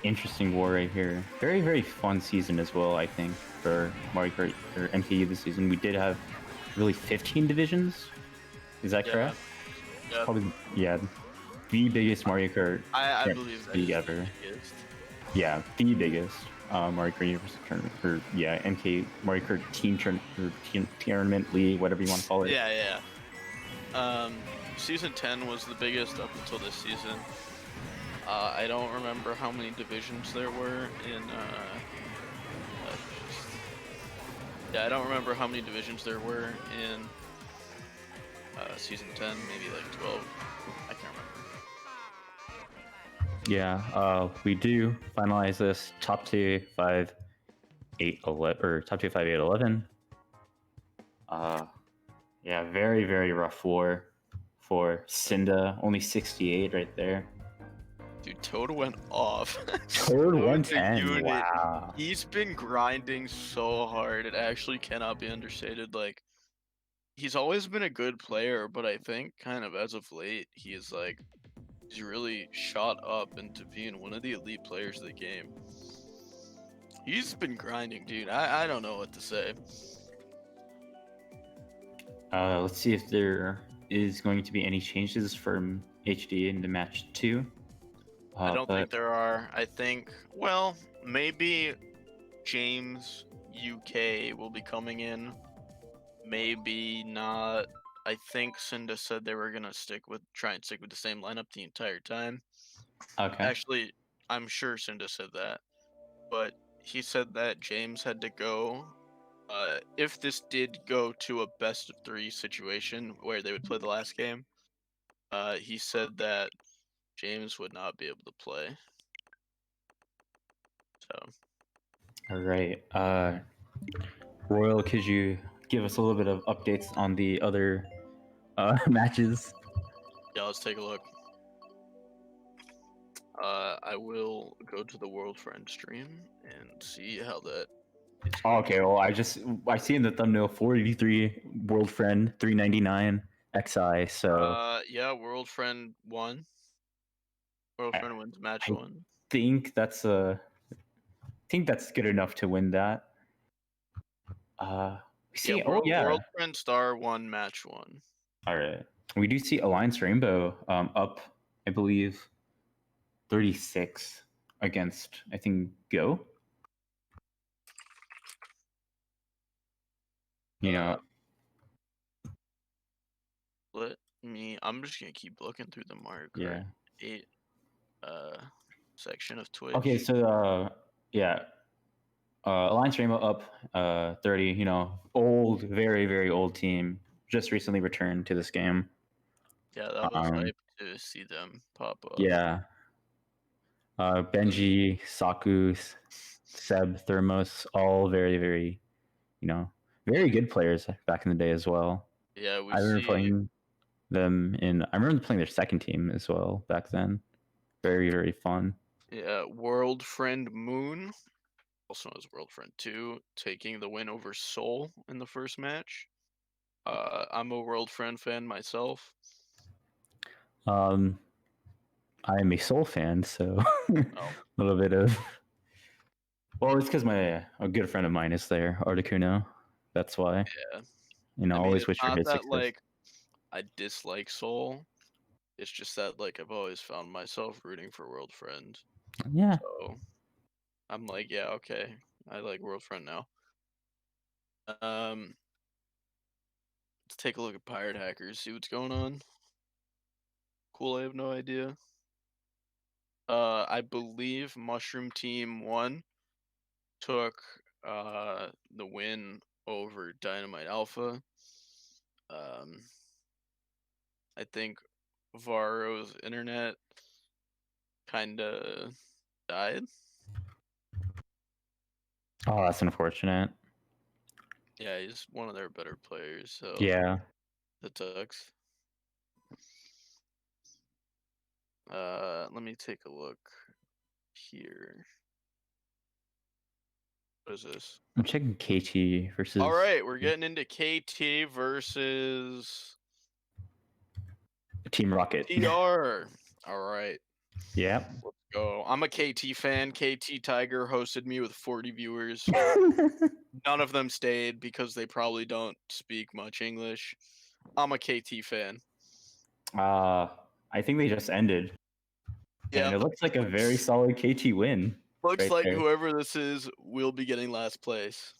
interesting war right here. Very, very fun season as well, I think, for Mario Kart or MKU this season. We did have really 15 divisions. Is that correct? Yeah. Probably, yeah, the biggest Mario Kart I believe that league is ever. the biggest. Yeah, the biggest Mario Kart Universe tournament, or yeah, MK Mario Kart team tournament league, whatever you want to call it. Yeah. Season 10 was the biggest up until this season. I don't remember how many divisions there were in. Yeah, I don't remember how many divisions there were in season 10. Maybe like 12. I can't remember. Yeah, we do finalize this top 2, 5, 8, 11, or top 2, 5, 8, 11. Yeah, very, very rough war for Cynda. Only 68 right there. Dude, Toad went off. Toad 110. Wow. He's been grinding so hard. It actually cannot be understated. Like, he's always been a good player, but I think kind of as of late, he's really shot up into being one of the elite players of the game. He's been grinding, dude. I don't know what to say. Let's see if there is going to be any changes from HD into match 2. I don't think there are. I think, well, maybe James UK will be coming in. Maybe not. I think Cynda said they were gonna try and stick with the same lineup the entire time. Okay. Actually, I'm sure Cynda said that, but he said that James had to go. If this did go to a best of 3 situation where they would play the last game, he said that James would not be able to play. So. All right. Royal, could you give us a little bit of updates on the other matches? Yeah, let's take a look. I will go to the World Friend stream and see how that is. Oh, okay, well, I see in the thumbnail 483 World Friend, 399 XI. So yeah, World Friend won. World Friend wins match 1. think that's good enough to win that. We see, yeah, World Friend Star won match 1. All right, we do see Alliance Rainbow up, I believe, 36 against, I think, Go. You know, I'm just gonna keep looking through the Mario Kart 8 section of Twitch. Okay, so yeah, Alliance Rainbow up 30. You know, old, very, very old team. Just recently returned to this game. Yeah, that was hype to see them pop up. Yeah. Benji, Saku, Seb, Thermos, all very, very, very good players back in the day as well. Yeah, I remember playing them I remember playing their second team as well back then. Very, very fun. Yeah, World Friend Moon, also known as World Friend 2, taking the win over Soul in the first match. I'm a World Friend fan myself. I am a Soul fan, so a little bit of. Well, it's because a good friend of mine is there, Articuno. That's why. Yeah. Always wish for his that, success. I dislike Soul. It's just that, I've always found myself rooting for World Friend. Yeah. So, I'm like, yeah, okay. I like World Friend now. Let's take a look at Pirate Hackers, see what's going on. Cool, I have no idea. I believe Mushroom Team 1 took the win over Dynamite Alpha. I think Varo's internet kinda died. Oh, that's unfortunate. Yeah, he's one of their better players, so Yeah. that sucks. Let me take a look here. What is this? I'm checking KT versus. All right, we're getting into KT versus Team Rocket. TR. All right, Yeah. let's go. I'm a KT fan. KT Tiger hosted me with 40 viewers. None of them stayed because they probably don't speak much English. I'm a KT fan. I think they just ended. Yeah, And it looks like a very solid KT win. looks right like there. whoever this is will be getting last place.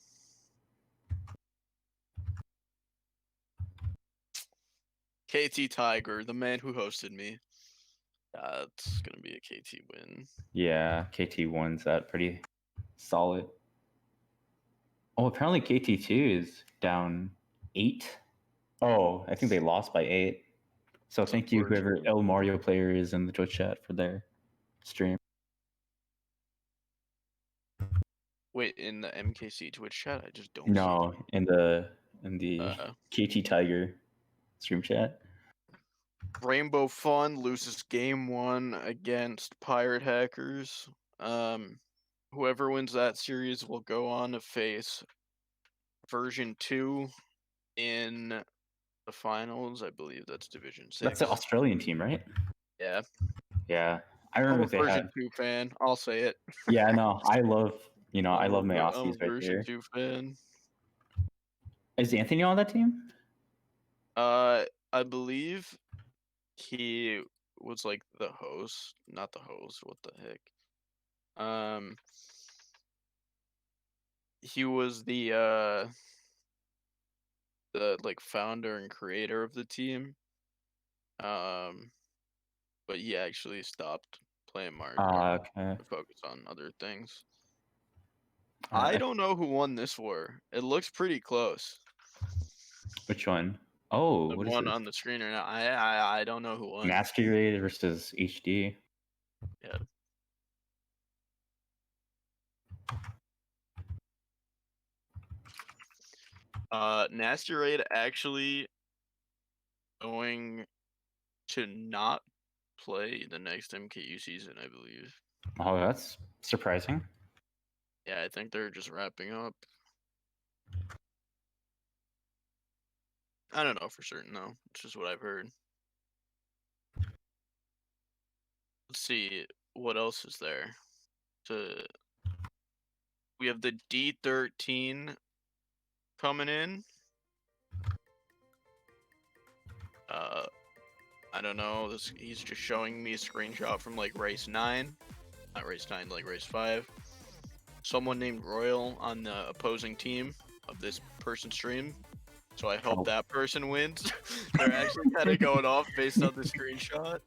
KT Tiger, the man who hosted me. That's gonna be a KT win. Yeah, KT wins that pretty solid. Oh, apparently KT2 is down 8. Oh, I think they lost by 8. So That's thank you, whoever unfortunate. El Mario player is in the Twitch chat for their stream. Wait, in the MKC Twitch chat, I just don't see. No, in the KT Tiger stream chat. Rainbow Fun loses game 1 against Pirate Hackers. Whoever wins that series will go on to face version 2 in the finals. I believe that's Division 6. That's the Australian team, right? Yeah. Yeah. I I'm remember a they version had. 2 fan. I'll say it. Yeah, no, I love, I love my I'm Aussies a right version there. 2 fan. Is Anthony on that team? I believe he was like the host, not the host. What the heck? He was the like founder and creator of the team. But he actually stopped playing Mario Kart Okay. to focus on other things. I I don't know who won this war. It looks pretty close. Which one? Oh, The what is one this? on the screen right now. I don't know who won. Masquerade versus HD. Yeah. Nasty Raid actually going to not play the next MKU season, I believe. Oh, that's surprising. Yeah, I think they're just wrapping up. I don't know for certain though. It's just what I've heard. Let's see what else is there. We have the D13 coming in. I don't know. He's just showing me a screenshot from like race 9, not race 9, like race 5. Someone named Royal on the opposing team of this person's stream. So I hope that person wins. They're actually kind of going off based on the screenshot.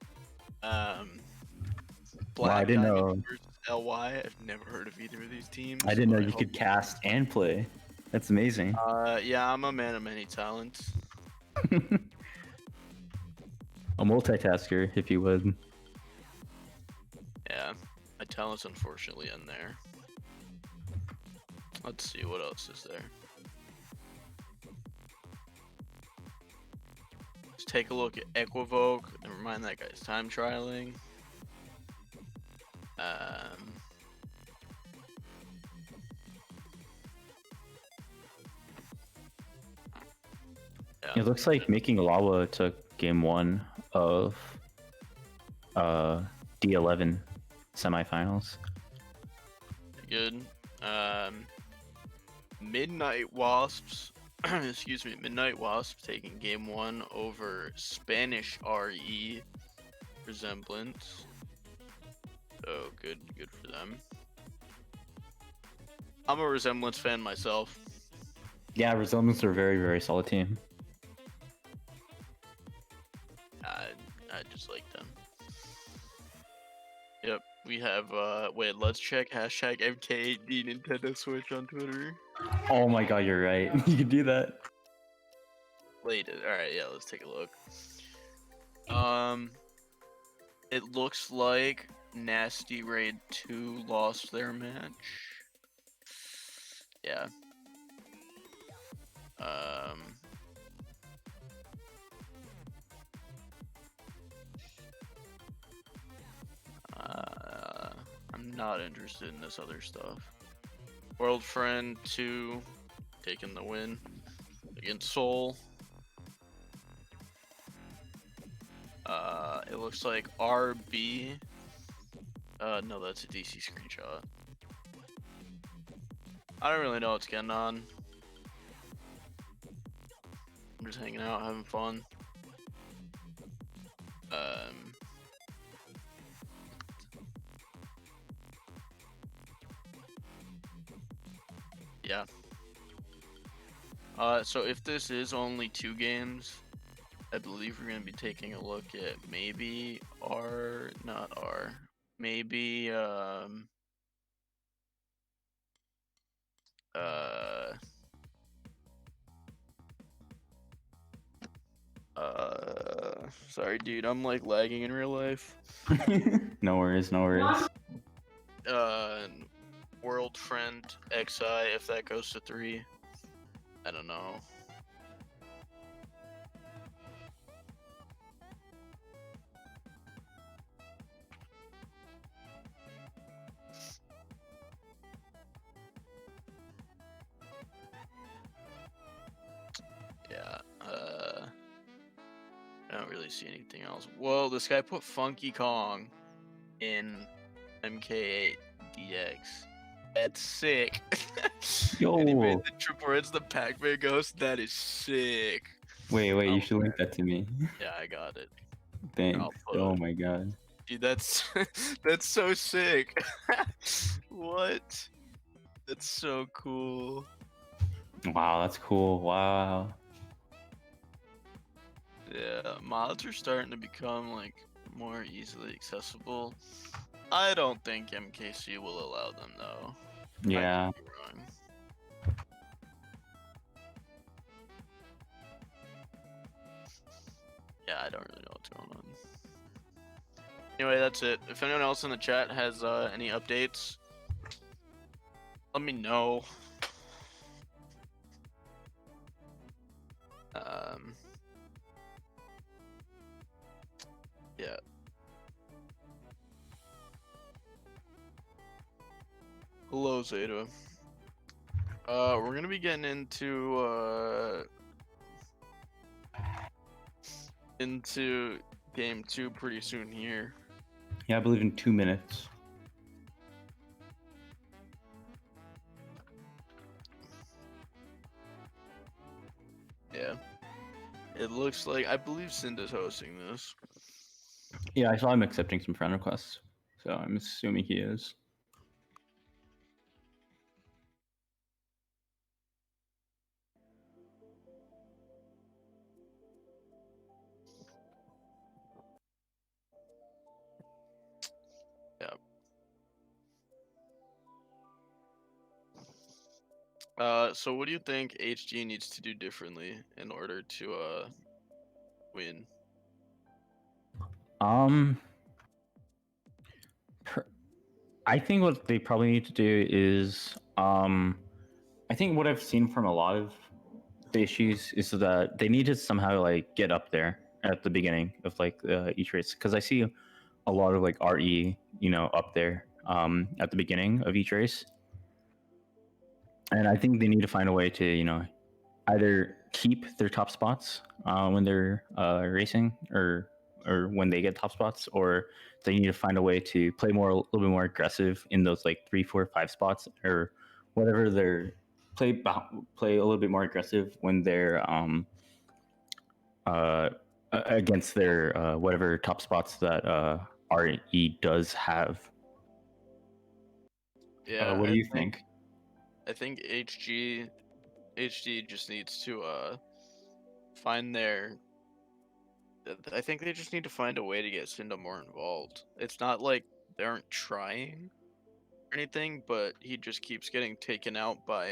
Black I didn't Diamond know. versus LY. I've never heard of either of these teams. I didn't know but you could cast and play. That's amazing. Yeah, I'm a man of many talents. A multitasker, if you would. Yeah, my talents unfortunately end there. Let's see what else is there. Let's take a look at Equivoke. Never mind, that guy's time trialing. Yeah. It looks like Making Lava took game 1 of D11 semifinals. Good. Midnight Wasps. Excuse me, Midnight Wasps taking game 1 over Spanish RE Resemblance. So good for them. I'm a Resemblance fan myself. Yeah, Resemblance are a very, very solid team. have wait, let's check hashtag MK8D Nintendo Switch on Twitter. Oh my god, you're right. You can do that. Slated. Alright, yeah, let's take a look. It looks like Nasty Raid 2 lost their match. Yeah. I'm not interested in this other stuff. World Friend 2 taking the win against Seoul. It looks like RB. No, that's a DC screenshot. I don't really know what's going on. I'm just hanging out, having fun. Yeah. So if this is only 2 games, I believe we're gonna be taking a look at maybe maybe sorry dude, I'm like lagging in real life. No worries, no worries. World Friend XI, if that goes to 3. I don't know. Yeah, I don't really see anything else. Whoa, this guy put Funky Kong in MK8DX. That's sick. Yo. And he made the triple reds the Pac-Man ghost. That is sick. Wait, you should link that to me. Yeah, I got it. Thanks. Oh my god. Dude, that's that's so sick. What? That's so cool. Wow, that's cool. Wow. Yeah, mods are starting to become like more easily accessible. I don't think MKC will allow them though. Yeah. I could be wrong. Yeah, I don't really know what's going on. Anyway, that's it. If anyone else in the chat has any updates, let me know. Yeah. Hello, Zeta. We're gonna be getting into game 2 pretty soon here. Yeah, I believe in 2 minutes. Yeah. It looks like, I believe Cynda's hosting this. Yeah, I saw him accepting some friend requests, so I'm assuming he is. So what do you think HG needs to do differently in order to win? I think what they probably need to do is I think what I've seen from a lot of the issues is that they need to somehow like get up there at the beginning of like each race, because I see a lot of like RE, up there at the beginning of each race. And I think they need to find a way to, either keep their top spots when they're racing, or when they get top spots, or they need to find a way to play a little bit more aggressive in those like 3, 4, 5 spots, or whatever they're play a little bit more aggressive when they're against their whatever top spots that RE does have. Yeah. What do you think? I think HD just needs to find their. I think they just need to find a way to get Cynda more involved. It's not like they aren't trying or anything, but he just keeps getting taken out by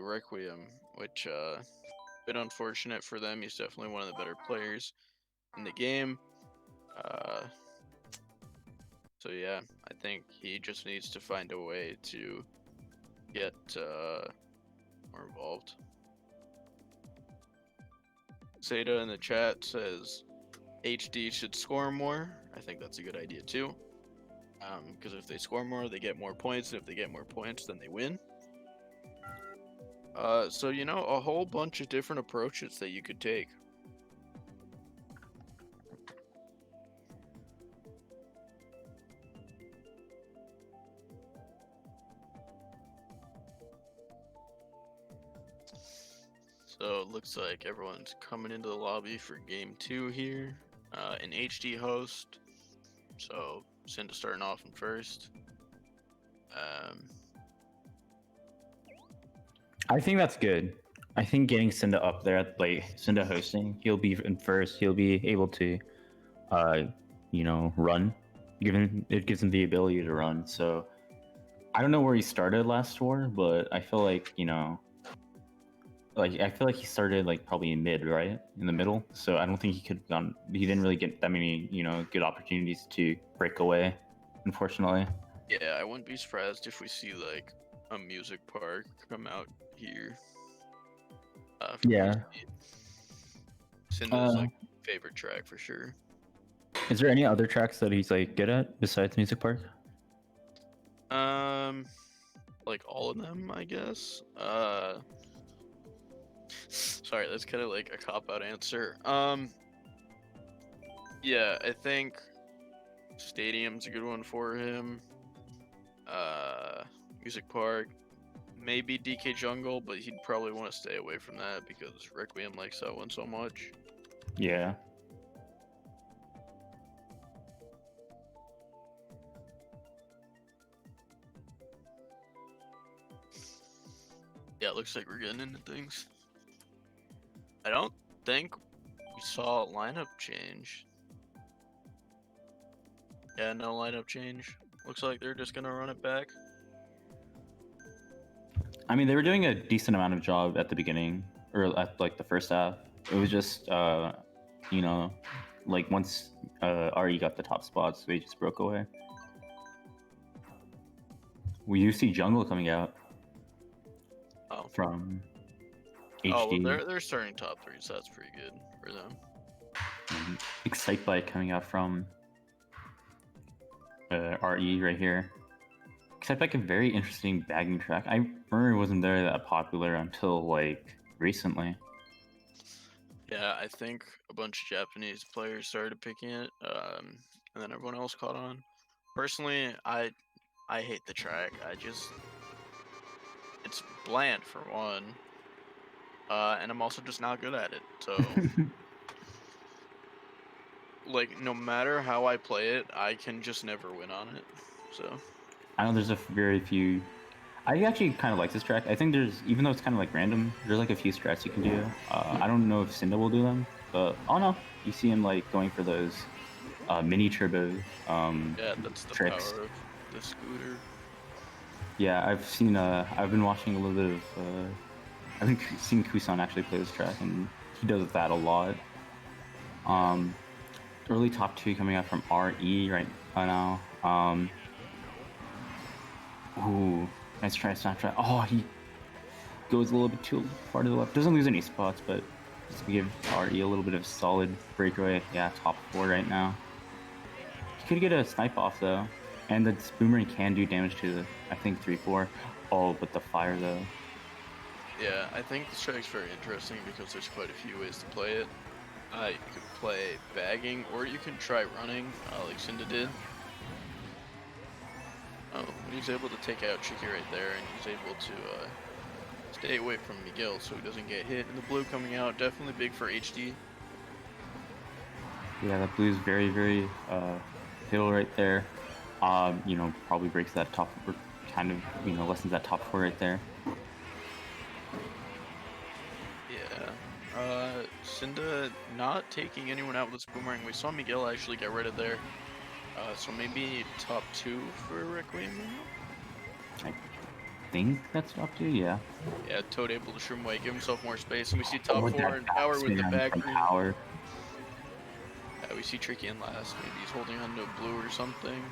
Requiem, which a bit unfortunate for them. He's definitely one of the better players in the game. Uh, so yeah, I think he just needs to find a way to get more involved. Cynda in the chat says HD should score more. I think that's a good idea too. Because if they score more, they get more points, and if they get more points, then they win. So you know, a whole bunch of different approaches that you could take. So it looks like everyone's coming into the lobby for game 2 here. An HD host. So Cynda starting off in first. I think that's good. I think getting Cynda up there, like Cynda hosting, he'll be in first. He'll be able to, run. It gives him the ability to run. So I don't know where he started last tour, but I feel like he started like probably in mid, right, in the middle. So I don't think he could have gone. He didn't really get that many good opportunities to break away, unfortunately. Yeah, I wouldn't be surprised if we see like a music park come out here. Yeah. Cynda's like favorite track for sure. Is there any other tracks that he's like good at besides Music Park? Like all of them, I guess. Sorry, that's kind of like a cop-out answer. Yeah, I think Stadium's a good one for him. Music Park, maybe DK Jungle, but he'd probably want to stay away from that because Requiem likes that one so much. Yeah. Yeah, it looks like we're getting into things. I don't think we saw a lineup change. Yeah, no lineup change. Looks like they're just gonna run it back. I mean, they were doing a decent amount of job at the beginning, or at like the first half. It was just, like once RE got the top spots, they just broke away. We do see Jungle coming out from HD. Oh, well, they're starting top 3, so that's pretty good for them. Excitebike coming out from RE right here. Excitebike, a very interesting bagging track. I remember it wasn't there that popular until like recently. Yeah, I think a bunch of Japanese players started picking it, and then everyone else caught on. Personally, I hate the track. It's bland for one, and I'm also just not good at it. So, like, no matter how I play it, I can just never win on it. So, I know there's a very few. I actually kind of like this track. I think even though it's kind of like random, there's like a few strats you can do. I don't know if Cynda will do them, but oh no, you see him like going for those mini turbo yeah, that's the tricks. power of the scooter. Yeah, I've been watching a little bit of. I've been seeing Kusan actually play this track, and he does that a lot. Early top 2 coming out from RE right now. Ooh, nice try, Snapchat. Oh, he goes a little bit too far to the left. Doesn't lose any spots, but just to give RE a little bit of solid breakaway. Yeah, top 4 right now. He could get a snipe off though, and the boomerang can do damage to the, I think 3-4. Oh, but the fire though. Yeah, I think this track's very interesting because there's quite a few ways to play it. You could play bagging, or you can try running, like Cynda did. Oh, he's able to take out Chicky right there, and he's able to stay away from Miguel so he doesn't get hit. And the blue coming out, definitely big for HD. Yeah, that blue's very, very pivotal right there. Probably breaks that top, or kind of, lessens that top 4 right there. Yeah. Cynda not taking anyone out with this boomerang. We saw Miguel actually get rid of there. So maybe top 2 for Requiem right now? I think that's top 2, yeah. Yeah, Toad able to shroom away, give himself more space, and we see Oh, top with 4 that and Power with the backspin back from green. Power. We see Tricky in last. Maybe he's holding on to blue or something.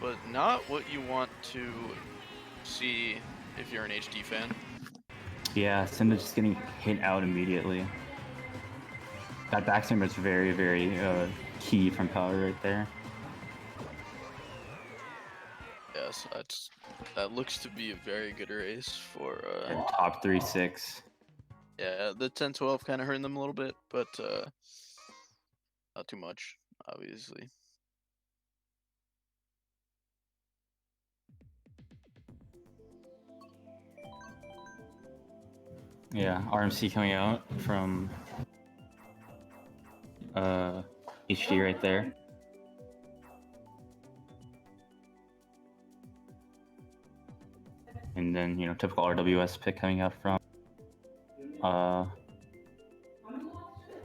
But not what you want to see if you're an HD fan. Yeah, Cynda just getting hit out immediately. That backspin was very, very key from Power right there. Yes, that looks to be a very good race for And top 3-6. yeah, the 10-12 kind of hurting them a little bit, but not too much, obviously. Yeah, RMC coming out from HD right there. And then, you know, typical RWS pick coming out from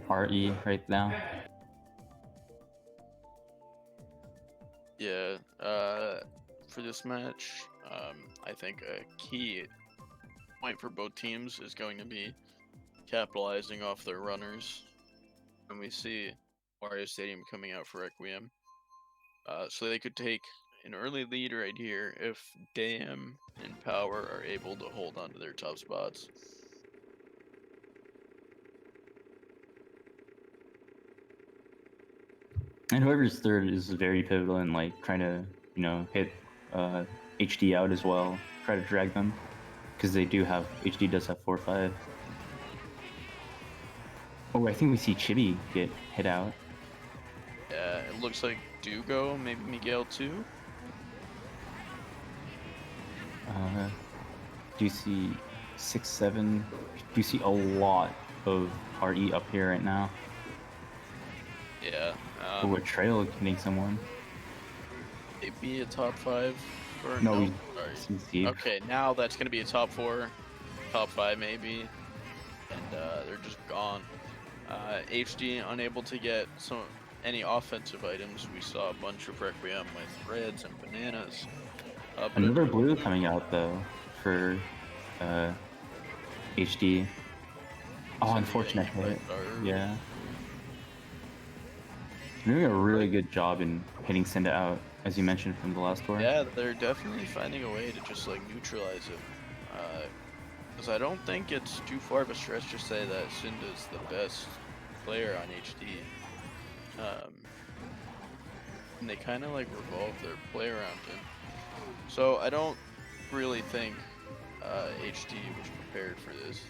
RE right now. Yeah, for this match, I think a key point for both teams is going to be capitalizing off their runners. And we see Wario Stadium coming out for Requiem. So they could take an early lead right here if Dam and Power are able to hold on to their top spots. And whoever's third is very pivotal in like trying to, you know, hit HD out as well. Try to drag them because they do have HD does have 4-5. Oh, I think we see Chibi get hit out. Yeah, it looks like Dugo, maybe Miguel too. Do you see 6-7? Do you see a lot of RE up here right now? Yeah. Oh, a trail hitting someone. Maybe a top 5 or No, no. we Sorry. see. Okay, now that's gonna be a top 4, top 5 maybe, and they're just gone. HD unable to get any offensive items. We saw a bunch of Requiem with reds and bananas. But Another blue coming out though for HD. Oh, unfortunate hit. Yeah. They're doing a really good job in hitting Cynda out, as you mentioned from the last tour. Yeah, they're definitely finding a way to just like neutralize it. Because I don't think it's too far of a stretch to say that Cynda's the best player on HD. And they kind of like revolve their play around him. So I don't really think HD was prepared for this.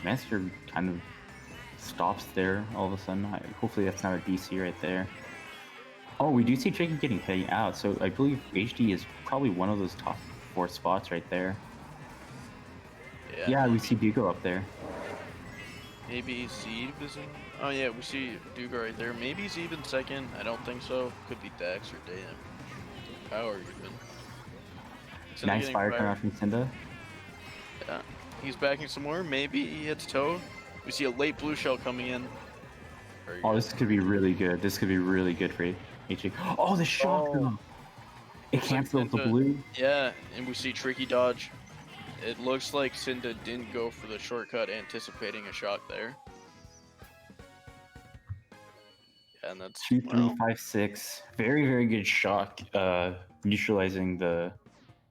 Master kind of stops there all of a sudden. Hopefully that's not a DC right there. Oh, we do see Tricky getting hit out, so I believe HD is probably one of those top 4 spots right there. Yeah, we see Dugo up there. Maybe Zeeb is in. Oh yeah, we see Dugo right there. Maybe Zeeb in second. I don't think so. Could be Dax or Dam. Power even. Nice fire turn out from Cynda. Yeah, he's backing some more. Maybe he hits Toad. We see a late blue shell coming in. Oh, this could be really good. This could be really good for HD. Oh, the shock! Oh. It cancels the blue. Yeah, and we see Tricky dodge. It looks like Cynda didn't go for the shortcut, anticipating a shock there. Yeah, and that's 2, 3, 5, 6. Very, very good shock, neutralizing the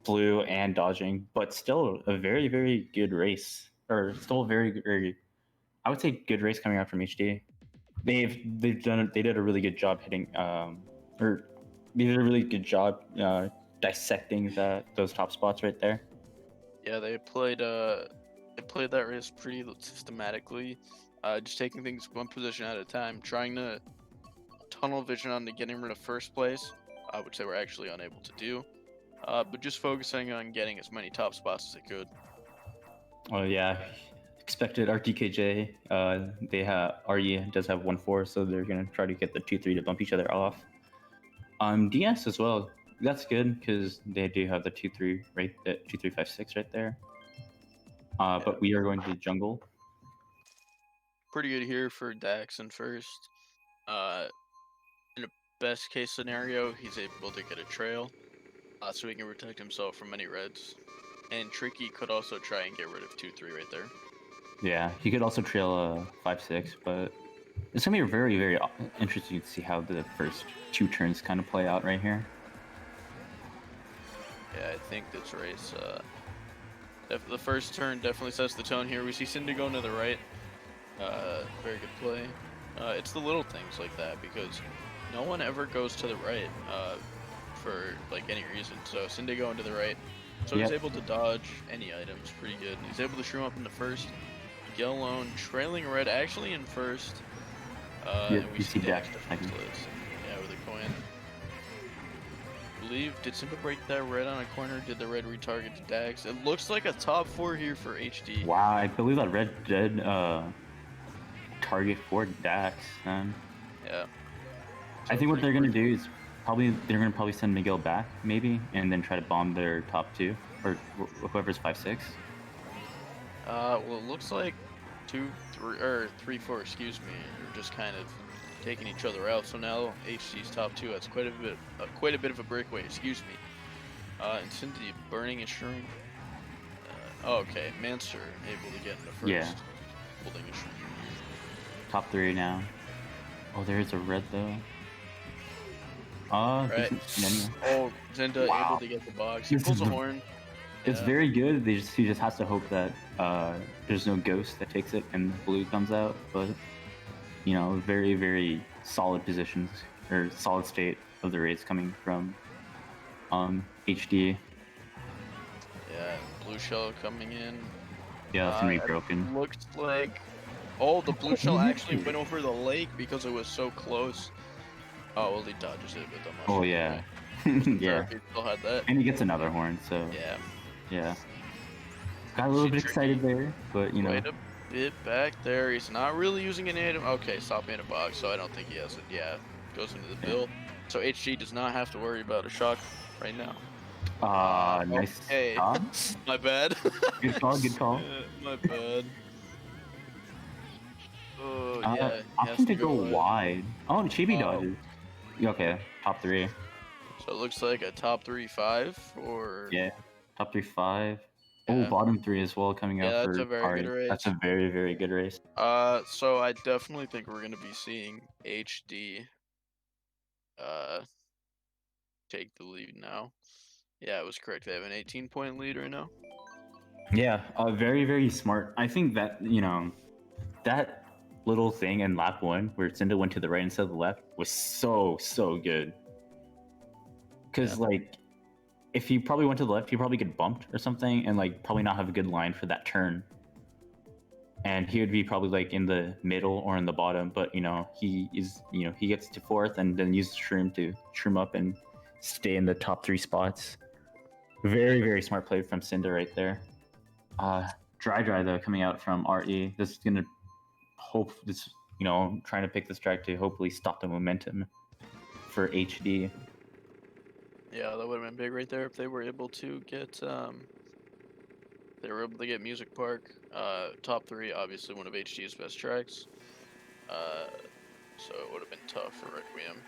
blue and dodging, but still a very, very good race. Or still very, very, I would say good race coming out from HD. They did a really good job hitting, or they did a really good job dissecting those top spots right there. Yeah, they played that race pretty systematically, just taking things one position at a time, trying to tunnel vision onto getting rid of first place, which they were actually unable to do, but just focusing on getting as many top spots as they could. Oh yeah, expected RTKJ. They have RE does have 1-4, so they're gonna try to get the 2-3 to bump each other off. DS as well. That's good because they do have the 2-3 right, 2-3-5-6 right there. But we are going to the jungle. pretty good here for Dax in first. In a best case scenario, he's able to get a trail, so he can protect himself from any reds. And Tricky could also try and get rid of 2-3 right there. Yeah, he could also trail a 5-6, but it's gonna be very, very interesting to see how the first 2 turns kind of play out right here. Yeah, I think this race, the first turn definitely sets the tone here. We see Cynda going to the right. Very good play. It's the little things like that because no one ever goes to the right for like any reason. So Cynda going to the right. So he's able to dodge any items pretty good. He's able to shroom up in the first. Get alone, trailing red actually in first. And we see Dax defenseless. Yeah, with a coin. I believe, did Simba break that red on a corner? Did the red retarget to Dax? It looks like a top 4 here for HD. Wow, I believe that red did target for Dax, man. Yeah. I think what they're gonna do is they're gonna probably send Miguel back, maybe, and then try to bomb their top 2, or whoever's 5-6. Well, it looks like 3-4, excuse me, are just kind of taking each other out. So now HC's top 2 has quite a bit of a breakaway. Excuse me. And Cynda burning a shroom. Okay, Mancer able to get in the first. Yeah. Holding a shroom. Top 3 now. Oh, there is a red though. Right. Oh, Cynda able to get the box. He pulls a horn. It's very good. He just has to hope that there's no ghost that takes it and blue comes out. But you know, very, very solid positions or solid state of the race coming from HD. Yeah, blue shell coming in. Yeah, that's gonna be broken. Looks like the blue shell actually went over the lake because it was so close. Oh well, he dodges it with the mushroom. Oh yeah, yeah. He still had that. And he gets another horn, so yeah. Got a little bit excited there, but you know. Right a bit back there. He's not really using an item. Okay, stop in a box, so I don't think he has it. Yeah, goes into the bill. So HG does not have to worry about a shock right now. Nice. Hey, my bad. Good call, good call. My bad. Oh yeah. Option to go wide. Oh, Chibi dodges. Okay, top 3. So it looks like a top 3-5 or top 3-5. Yeah. Oh, bottom 3 as well coming up. That's a very good race. That's a very, very good race. So I definitely think we're gonna be seeing HD take the lead now. Yeah, it was correct. They have an 18-point lead right now. Yeah, very, very smart. I think that, you know, that little thing in lap 1 where Cynda went to the right instead of the left was so good. Because like, if he probably went to the left, he probably get bumped or something, and like probably not have a good line for that turn. And he would be probably like in the middle or in the bottom, but you know, he gets to 4th and then uses shroom to shroom up and stay in the top 3 spots. Very, very smart play from Cynda right there. Dry though coming out from RE. This is gonna trying to pick this track to hopefully stop the momentum for HD. Yeah, that would have been big right there if they were able to get Music Park. Top 3, obviously one of HD's best tracks. So it would have been tough for Requiem.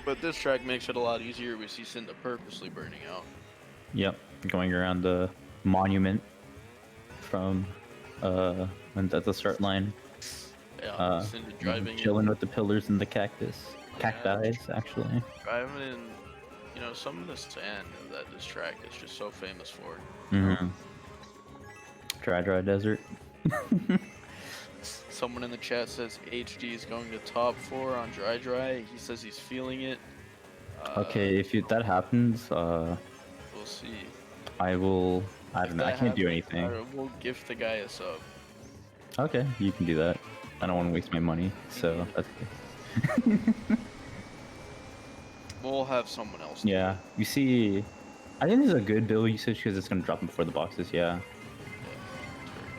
But this track makes it a lot easier. We see Cynda purposely burning out. Yep, going around the monument from at the start line. Yeah, Cynda driving chilling with the pillars and the cacti, actually. Driving in, you know, some of the sand that this track is just so famous for. Dry desert. Someone in the chat says HD is going to top 4 on dry. He says he's feeling it. Okay, if that happens, we'll see. I don't know. I can't do anything. We'll gift the guy a sub. Okay, you can do that. I don't want to waste my money, so that's good. We'll have someone else. Yeah, you see, I think this is a good bill usage because it's going to drop him before the boxes, yeah.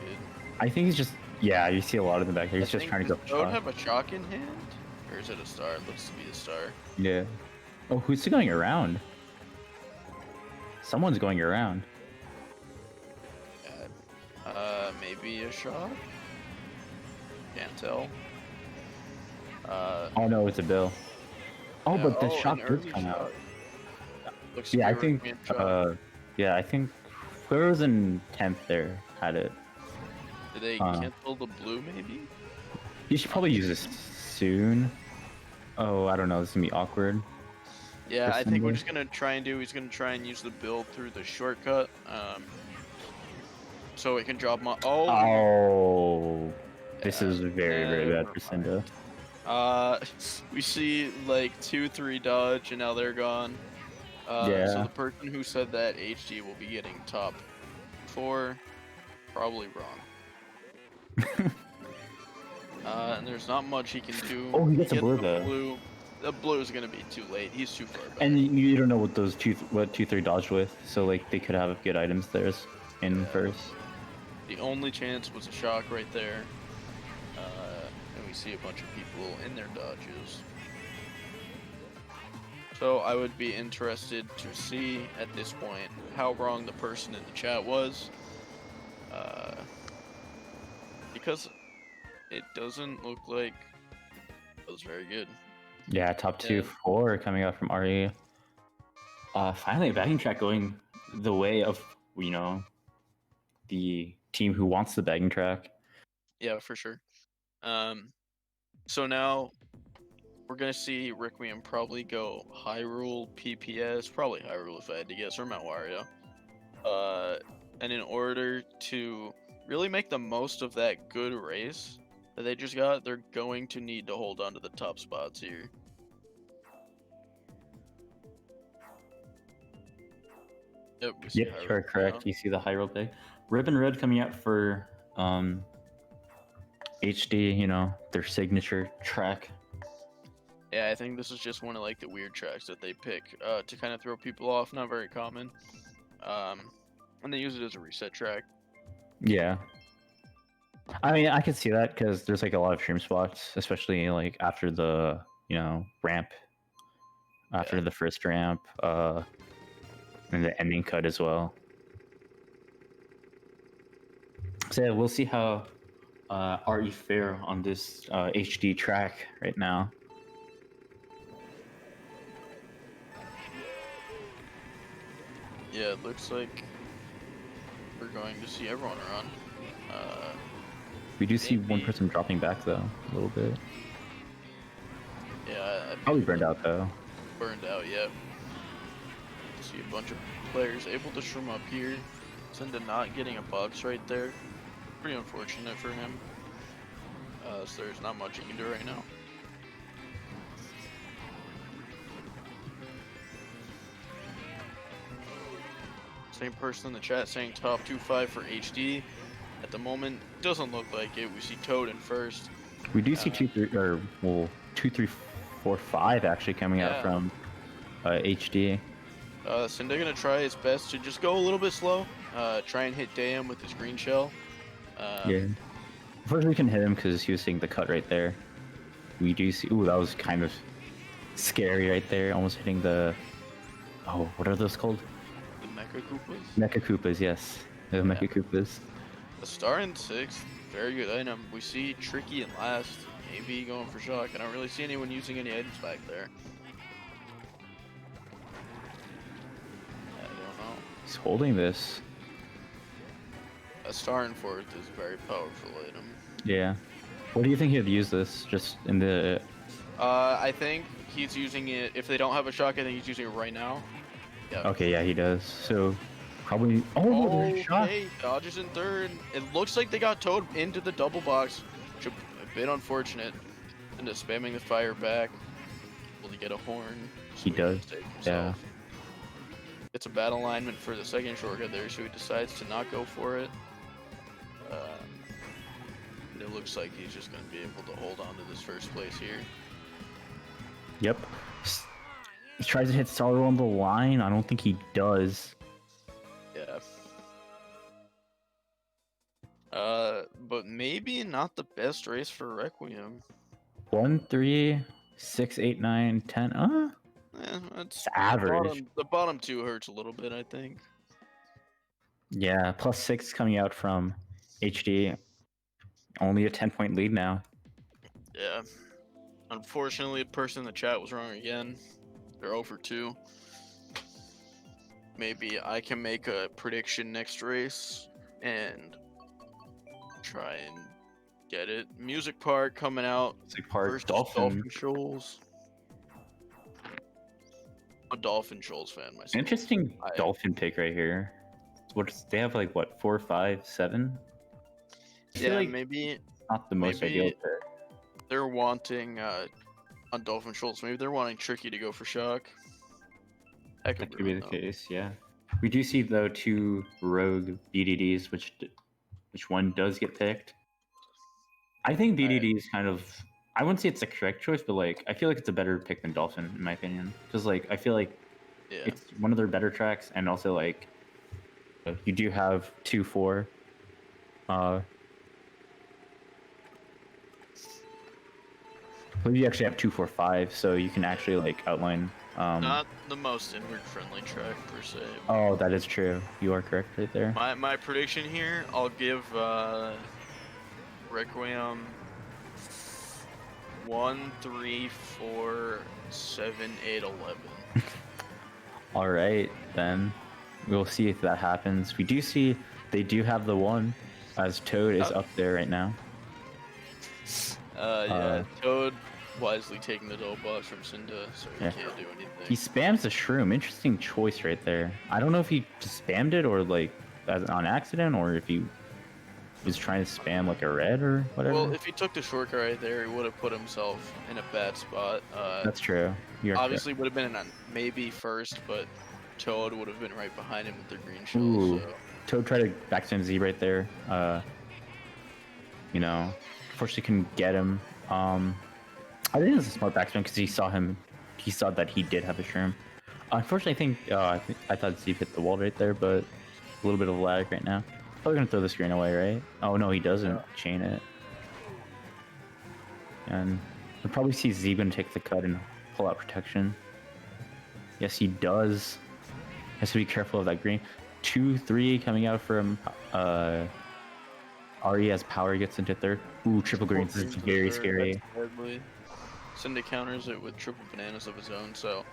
Very good. I think he's just, you see a lot of them back there. He's just trying to go for Don't have a chalk in hand? Or is it a star? It looks to be a star. Yeah. Oh, who's going around? Someone's going around. Maybe a shot? Can't tell. Oh no, it's a bill. Oh, Yeah, but the oh, an shot did early come out. shot. Looks to Yeah, be I a think. Requiem shot. Yeah, I think whoever was in 10th there had it. Did they Uh, cancel the blue, maybe? you should Not probably use sure. this soon. Oh, I don't know. This is gonna be awkward for Yeah, I think we're Cynda. just gonna try and do. He's gonna try and use the build through the shortcut, so it can drop my. Oh, Oh, this yeah. is very, very bad Never for mind. Cynda. We see like 2-3 dodge, and now they're gone. So Yeah. the person who said that HD will be getting top 4, probably wrong. And there's not much he can do. Oh, he He gets a gets blue the though, blue. The blue is gonna be too late. He's too far back. and you don't know what those what 2-3 dodged with. So like they could have good items there in Yeah. first. The only chance was a shock right there. And we see a bunch of people in their dodges. So I would be interested to see at this point how wrong the person in the chat was. Because it doesn't look like it was very good. Yeah, top two, And 4 coming out from RE. Finally, a backing track going the way of the team who wants the backing track. yeah, for sure. So now we're gonna see Requiem probably go Hyrule, PPS, probably Hyrule if I had to guess, or Mount Wario. And in order to really make the most of that good race that they just got, they're going to need to hold on to the top spots here. Yep, we see Yep, Hyrule you're correct. now. You see the Hyrule pick. Ribbon Red coming out for HD, their signature track. Yeah, I think this is just one of like the weird tracks that they pick to kind of throw people off. Not very common. And they use it as a reset track. Yeah. I mean, I can see that because there's like a lot of stream spots, especially like after the, ramp, after the first ramp, and the ending cut as well. So yeah, we'll see how RE fare on this HD track right now. Yeah, it looks like we're going to see everyone run. We do see one maybe- person dropping back though, a little bit. Yeah, I Probably think burned out though. burned out, yeah. See a bunch of players able to shroom up here. Cynda not getting a box right there. Pretty unfortunate for him. So there's not much he can do right now. Same person in the chat saying top 2-5 for HD. At the moment, doesn't look like it. We see Toad in first. We do see 2, 3, 4, 5 actually coming out from HD. Cynda gonna try his best to just go a little bit slow. Try and hit Dam with his green shell. Yeah. First we can hit him because he was seeing the cut right there. We do see. Ooh, that was kind of scary right there. Almost hitting the. Oh, what are those called? The Mecha Koopas. Mecha Koopas, yes. The Mecha Koopas. A star in 6th. Very good item. We see Tricky in last. Maybe going for shock. I don't really see anyone using any items back there. I don't know. He's holding this. A star in 4th is a very powerful item. Yeah. What do you think he'd use this? Just in the. I think he's using it. If they don't have a shock, I think he's using it right now. Yeah. Okay, yeah, he does. So, probably. Oh, there's a shot. Okay, dodges in 3rd. It looks like they got Toad into the double box, which is a bit unfortunate. And just spamming the fire back. Will he get a horn? He does. Yeah. It's a bad alignment for the second shortcut there, so he decides to not go for it. And it looks like he's just going to be able to hold on to this first place here. Yep. He tries to hit Sorrow on the line. I don't think he does. Yeah. But maybe not the best race for Requiem. 1, 3, 6, 8, 9, 10. That's average. The bottom 2 hurts a little bit, I think. Yeah, +6 coming out from HD. Only a 10-point lead now. Yeah. Unfortunately, the person in the chat was wrong again. They're 0 for 2. Maybe I can make a prediction next race and try and get it. Music Park coming out Music Park, versus Dolphin. Shoals. I'm a Dolphin Shoals fan myself. Interesting Dolphin pick right here. They have like what 4, 5, 7? I feel Yeah, like maybe not the most ideal pick. they're wanting on Dolphin Shoals. Maybe they're wanting Tricky to go for Shock. That could be the case, yeah. We do see though 2 rogue BDDs, which one does get picked. I think BDD is kind of, I wouldn't say it's the correct choice, but like I feel like it's a better pick than Dolphin in my opinion, because like I feel like it's one of their better tracks, and also like you do have 2-4. You actually have 2-4-5, so you can actually like outline. Not the most inward friendly track per se. Oh, that is true. You are correct right there. My prediction here, I'll give Requiem 1, 3, 4, 7, 8, 11. All right, then we'll see if that happens. We do see they do have the 1, as Toad is up there right now. Yeah, Toad wisely taking the double box from Cynda, so he can't do anything. He spams the shroom. Interesting choice right there. I don't know if he just spammed it or like on accident, or if he was trying to spam like a red or whatever. Well, if he took the shortcut right there, he would have put himself in a bad spot. That's true. Obviously would have been maybe first, but Toad would have been right behind him with the green shell. Ooh, so. Toad tried to backspam Z right there. You know, unfortunately couldn't get him. I think it was a smart backspin because he saw that he did have a shroom. Unfortunately, I thought Z hit the wall right there, but a little bit of lag right now. Probably gonna throw the screen away, right? Oh no, he doesn't chain it. And we'll probably see Z gonna take the cut and pull out protection. Yes, he does. Has to be careful of that green. 2-3 coming out from Ari as power gets into third. Ooh, triple greens. This is very scary. Cynda counters it with triple bananas of his own, so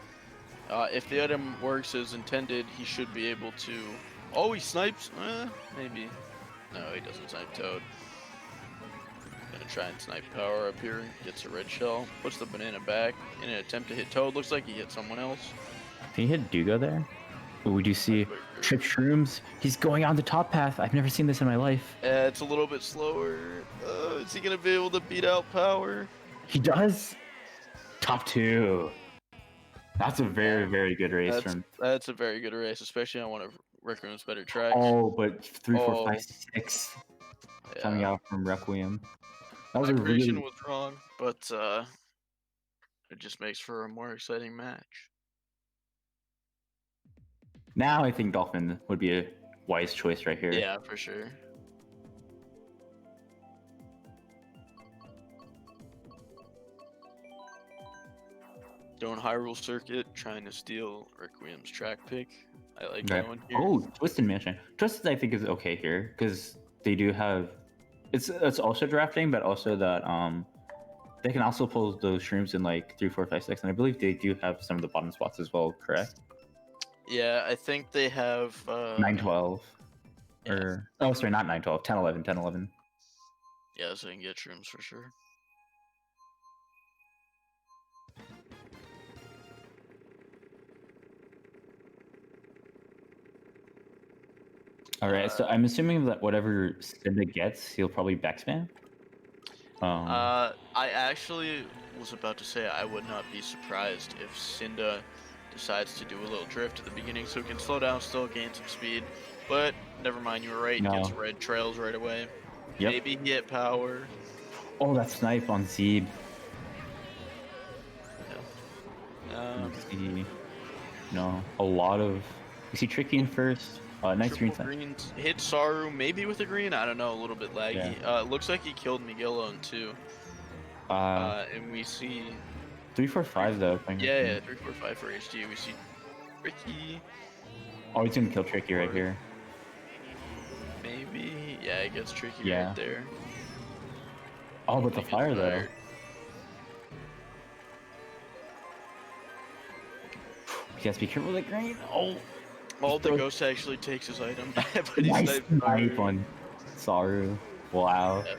if the item works as intended, he should be able to... Oh, he snipes? Maybe. No, he doesn't snipe Toad. Gonna try and snipe power up here. Gets a red shell. Puts the banana back in an attempt to hit Toad. Looks like he hit someone else. Can he hit Dugo there? Ooh, we do see Trip Shrooms. He's going on the top path. I've never seen this in my life. It's a little bit slower. Is he gonna be able to beat out power? He does. Top 2. That's a very, very good race. That's a very good race, especially on one of Requiem's better tracks. Oh, but 3, 4, 5, 6 coming out from Requiem. That was My prediction was wrong, but it just makes for a more exciting match. Now I think Dolphin would be a wise choice right here. Yeah, for sure. Going Hyrule Circuit, trying to steal Requiem's track pick. I like that one here. Oh, Twisted Mansion. Twisted I think is okay here because they do have it's also drafting, but also that they can also pull those shrooms in like 3, 4, 5, 6, and I believe they do have some of the bottom spots as well, correct? Yeah, I think they have 9, 12. Yeah. Or oh sorry, not 9, 12, 10, 11, 10, 11. Yeah, so they can get shrooms for sure. All right, so I'm assuming that whatever Cynda gets, he'll probably backspam. I actually was about to say I would not be surprised if Cynda decides to do a little drift at the beginning, so he can slow down, still gain some speed. But never mind, you were right. No. Gets red trails right away. Yep. Maybe get power. Oh, that snipe on Zeeb. Yeah. No, a lot of. You see Tricky in first. Nice green side. Hit Saru, maybe with a green. I don't know, a little bit laggy. Yeah. Looks like he killed Miguel on 2. And we see 3, 4, 5 though. Yeah, 3, 4, 5 for HD. We see Tricky. Oh, he's gonna kill Tricky right here. Maybe. Yeah, it gets Tricky right there. Oh, but the He gets fire though. fired. Yes, be careful with the green. Oh, Oh, the throw- ghost actually takes his item, but he nice sniped snipe Saru. on Saru. Wow. Yeah.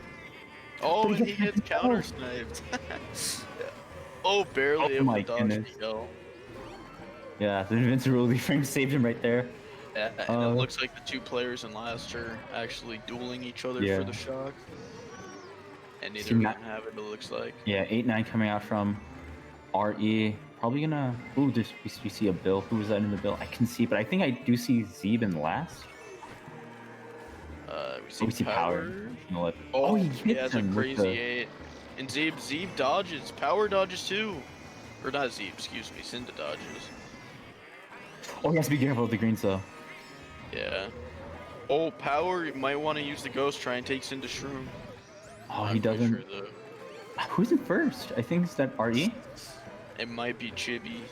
Oh, But and he gets counter sniped. Yeah. Oh, barely Oh able my to dodge goodness. Miguel. Yeah, the invincibility frame saved him right there. Yeah, and it looks like the two players in last are actually dueling each other for Yeah. the shock. And neither See, of not, them have it, it looks like. yeah, 8-9 coming out from RE. Probably gonna. Ooh, we see a Bill. Who was that in the Bill? I can see, but I think I do see Zeeb in last. We We see see Power. Power. Oh, he He hits has a him with crazy the. 8. And Zeeb dodges. Power dodges too. Or not Zeeb, excuse me. Cynda dodges. Oh, he has to be careful with the greens though. Yeah. Oh, Power might want to use the ghost, try and take Cynda Shroom. Oh, Not he quite doesn't. sure though. Who's in first? I think it's that RE. It might be Chibi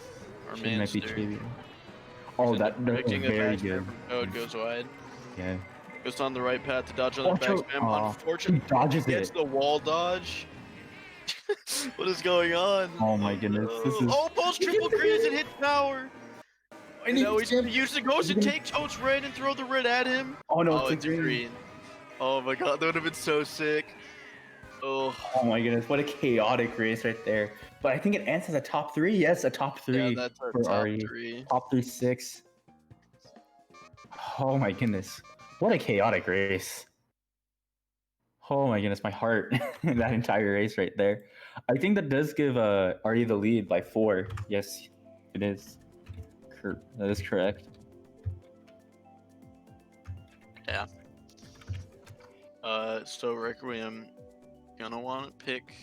or It might be Manster. Chibi. Oh, that's Predicting a very back snare good. from Toad goes wide. Yeah. Goes on the right path to dodge another back spam. Unfortunately, he dodges gets it. the wall dodge. What is going on? Oh my goodness, no. this is. Oh, post triple greens and hit Power. And now he's gonna use the ghost and take Toad's red and throw the red at him. Oh no, It's a green. Oh my god, that would have been so sick. Oh. Oh my goodness, what a chaotic race right there. But I think it ends as a top 3. Yes, a top 3 Yeah, that's our for top RE. 3. Top 3, 6. Oh my goodness. What a chaotic race. Oh my goodness, my heart. That entire race right there. I think that does give RE the lead by 4. Yes, it is. That is correct. Yeah. So Requiem, gonna want to pick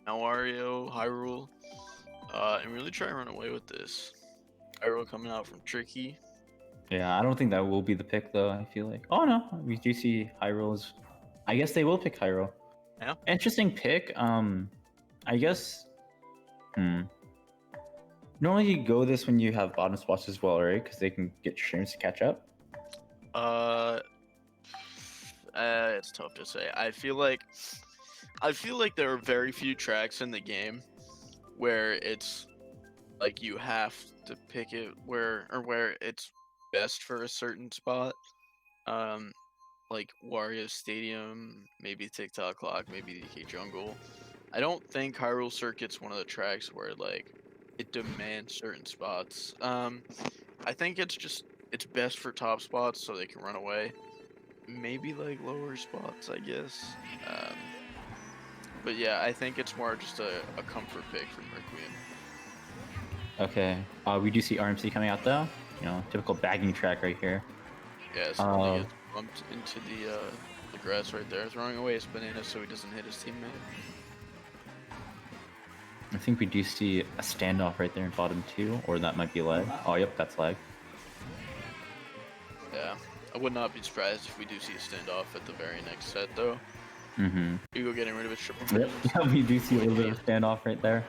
Wario, Hyrule, and really try and run away with this. Hyrule coming out from Tricky. Yeah, I don't think that will be the pick though. I feel like. Oh no, we do see Hyrule's. I guess they will pick Hyrule. Yeah. Interesting pick. I guess. Normally you go this when you have bottom spots as well, right? Because they can get streams to catch up. It's tough to say. I feel like there are very few tracks in the game where it's like you have to pick it where it's best for a certain spot. Like Wario Stadium, maybe TikTok Clock, maybe DK Jungle. I don't think Hyrule Circuit's one of the tracks where like it demands certain spots. I think it's best for top spots so they can run away. Maybe like lower spots, I guess. But yeah, I think it's more just a comfort pick from Requiem. Okay. We do see RMC coming out though. You know, typical bagging track right here. Yeah, so he gets bumped into the grass right there, throwing away his banana so he doesn't hit his teammate. I think we do see a standoff right there in bottom 2, or that might be lag. Oh, yep, that's lag. Yeah, I would not be surprised if we do see a standoff at the very next set, though. Mm-hmm. Hugo getting rid of his triple. Yep, we do see a little bit of a standoff right there.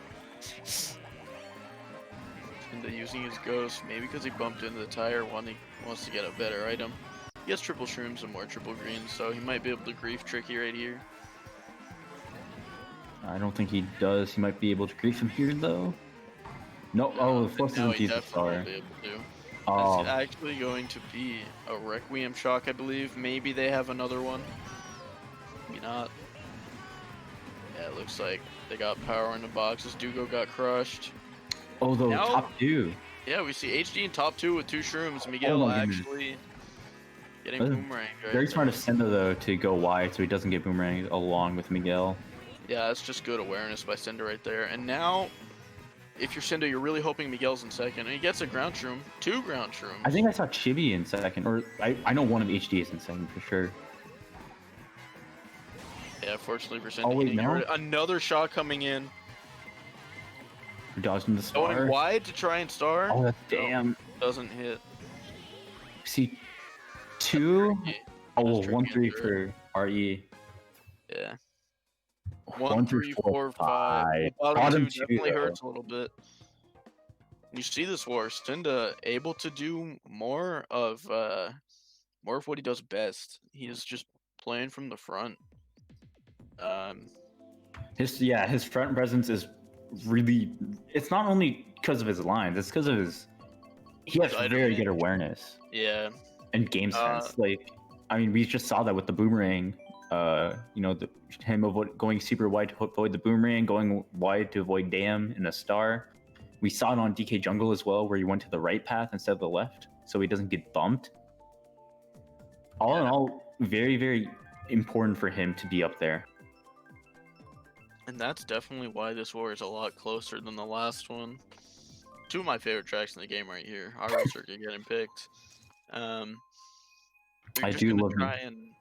Cynda using his ghost, maybe because he bumped into the tire, wants to get a better item. He has triple shrooms and more triple greens, so he might be able to grief Tricky right here. I don't think he does. He might be able to grief him here, though. No, oh, forces him to use the star. Oh. It's actually going to be a Requiem shock, I believe. Maybe they have another one. Maybe not. Yeah, it looks like they got power in the boxes. Dugo got crushed. Oh, the top 2. Yeah, we see HD in top 2 with 2 shrooms. Miguel actually getting boomerang. Very smart of Cynda, though, to go wide so he doesn't get boomerang along with Miguel. Yeah, that's just good awareness by Cynda right there. And now, if you're Cynda, you're really hoping Miguel's in second. And he gets a ground shroom. 2 ground shrooms. I think I saw Chibi in second. Or I know one of HD is in second for sure. Yeah, fortunately for Cynda, oh, wait, no? Another shot coming in. Dodging the star. Going wide to try and star. Oh, that's damn. Doesn't hit. See, 2. Oh, 1-3 for RE. Yeah. 1, 3, 4, 5. Bottom 2 definitely hurts a little bit. You see this war, Cynda able to do more of what he does best. He is just playing from the front. His front presence is really. It's not only because of his lines; it's because of his. He has item very good management. awareness Yeah. and game sense. Like, I mean, we just saw that with the boomerang. Him going super wide to avoid the boomerang, going wide to avoid dam in the star. We saw it on DK Jungle as well, where he went to the right path instead of the left, so he doesn't get bumped. All in all, very, very important for him to be up there. And that's definitely why this war is a lot closer than the last one. Two of my favorite tracks in the game right here. Our circuit getting picked. They're I just do gonna love him.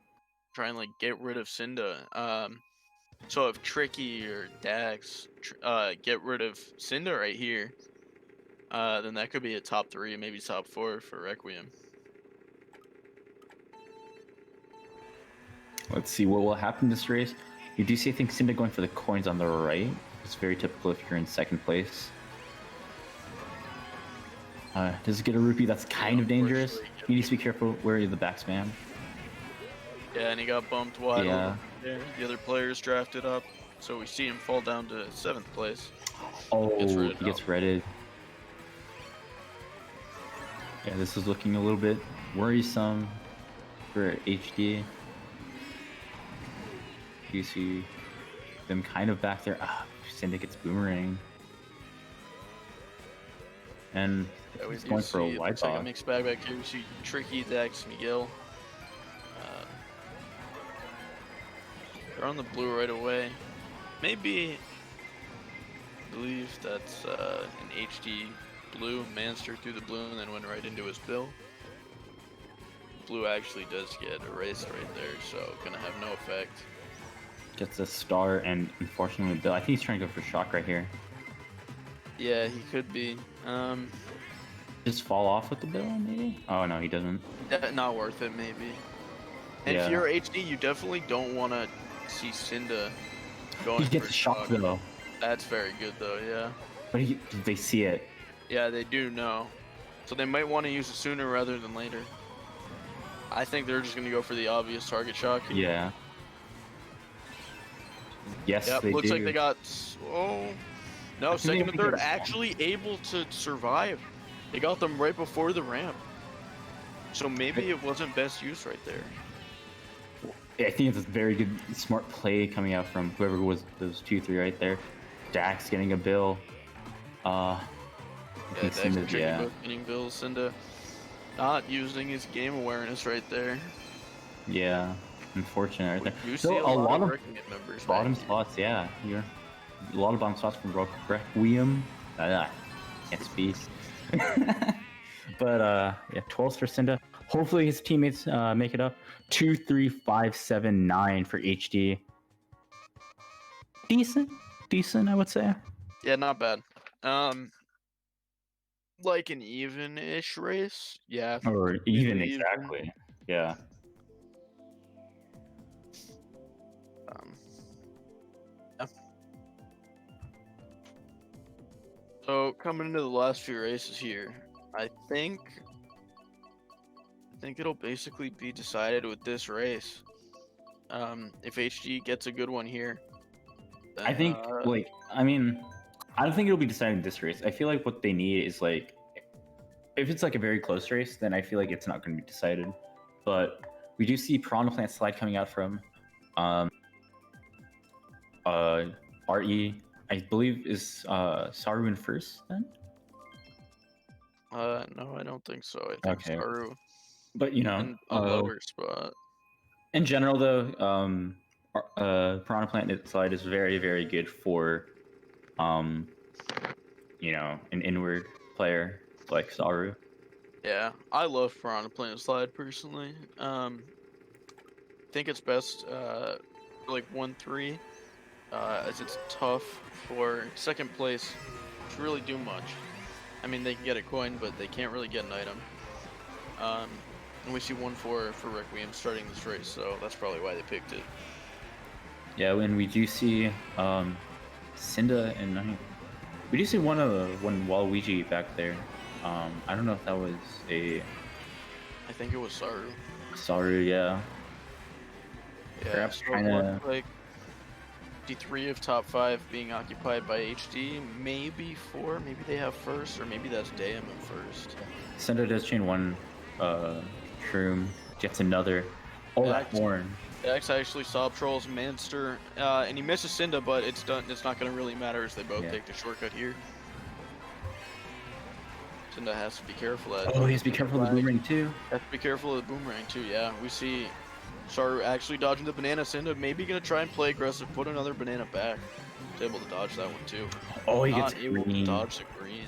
try and like get rid of Cynda. So if Tricky or Dax get rid of Cynda right here, then that could be a top 3, maybe top 4 for Requiem. Let's see what will happen this race. You do see, I think, Cynda going for the coins on the right. It's very typical if you're in second place. Does it get a rupee? That's kind of dangerous. You need to be careful where the back spam. Yeah, and he got bumped wide. Yeah. There. The other players drafted up, so we see him fall down to 7th place. Oh, he gets redded. Yeah, this is looking a little bit worrisome for HD. You see them kind of back there. Cynda gets boomerang. And Yeah, he's going for a wide like a ball. mixed bag back here. We see Tricky, Dax, Miguel. They're on the blue right away. Maybe, I believe that's an HD blue. Manster through the blue and then went right into his bill. Blue actually does get erased right there, so gonna have no effect. Gets a star, and unfortunately, Bill. I think he's trying to go for shock right here. Yeah, he could be. Just fall off with the Bill, maybe? Oh no, he doesn't. Not worth it, maybe. And if you're HD, you definitely don't want to see Cynda going. He gets shocked though. That's very good though, yeah. But they see it. Yeah, they do know. So they might want to use it sooner rather than later. I think they're just going to go for the obvious target shock. Yeah. Yes, yep, they looks do. like they got... Oh, no, second and third actually able to survive. They got them right before the ramp. So maybe it wasn't best use right there. I think it's a very good, smart play coming out from whoever was those 2-3 right there. Dax getting a bill. Yeah, Dax and Tricky both getting bills. Cynda not using his game awareness right there. Yeah, unfortunate right there. You so see a lot of members bottom spots, yeah. A lot of bottom spots from Requiem. Can't speak. But yeah, 12s for Cynda. Hopefully his teammates make it up. 2, 3, 5, 7, 9 for HD. Decent, I would say. Yeah, not bad. Like an even-ish race, yeah. Or even exactly, yeah. Yeah. So coming into the last few races here, I think it'll basically be decided with this race. If HD gets a good one here, then, I think I don't think it'll be decided in this race. I feel like what they need is like, if it's like a very close race, then I feel like it's not going to be decided. But we do see Piranha Plant slide coming out from RE. I believe is Saru in first then. No, I don't think so. I think Saru. But in a lower spot. In general, though, Piranha Plant slide is very, very good for, an inward player like Saru. Yeah, I love Piranha Plant slide personally. Think it's best like 1-3, as it's tough for second place to really do much. I mean, they can get a coin, but they can't really get an item. And we see 1-4 for Requiem starting this race, so that's probably why they picked it. Yeah, when we do see Cynda and we do see one Waluigi back there. I don't know if that was a. I think it was Saru. Saru, yeah. Yeah, Perhaps so trying to. like 3 of top 5 being occupied by HD, maybe 4, maybe they have first, or maybe that's Dayam in first. Cynda does chain one shroom, gets another. Oh, that horn. Dax actually saw trolls Manster, and he misses Cynda, but it's done. It's not going to really matter as they both take the shortcut here. Cynda has to be careful. Oh, he has to be careful of the boomerang too. Has to be careful of the boomerang too. Yeah, we see Saru actually dodging the banana. Cynda maybe going to try and play aggressive, put another banana back. He's able to dodge that one too. Oh, he gets able to dodge the green.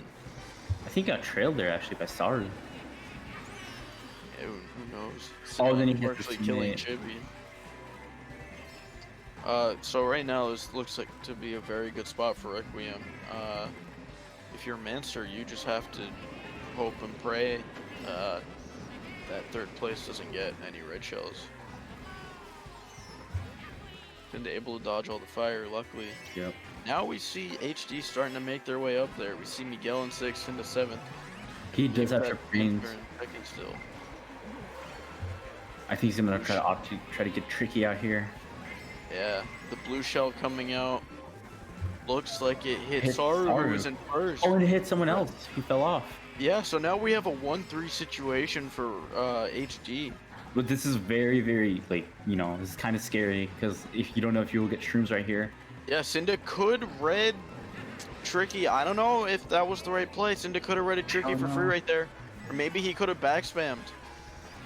I think he got trailed there actually by Saru. Yeah, who knows? Oh, then he actually killing Chibi. So right now this looks like to be a very good spot for Requiem. If you're Manster, you just have to hope and pray that third place doesn't get any red shells. Been able to dodge all the fire, luckily. Yep. Now we see HD starting to make their way up there. We see Miguel in 6th into 7th. He does have to brains. Still. I think he's gonna try to get tricky out here. Yeah, the blue shell coming out. Looks like it hit Saru, who was in first. Oh, and it hit someone else. He fell off. Yeah, so now we have a 1-3 situation for HD. But this is very, very, like, you know, this is kind of scary because if you don't know if you will get shrooms right here. Yeah, Cynda could red Tricky. I don't know if that was the right play. Cynda could have redded Tricky for free right there. Or maybe he could have back spammed.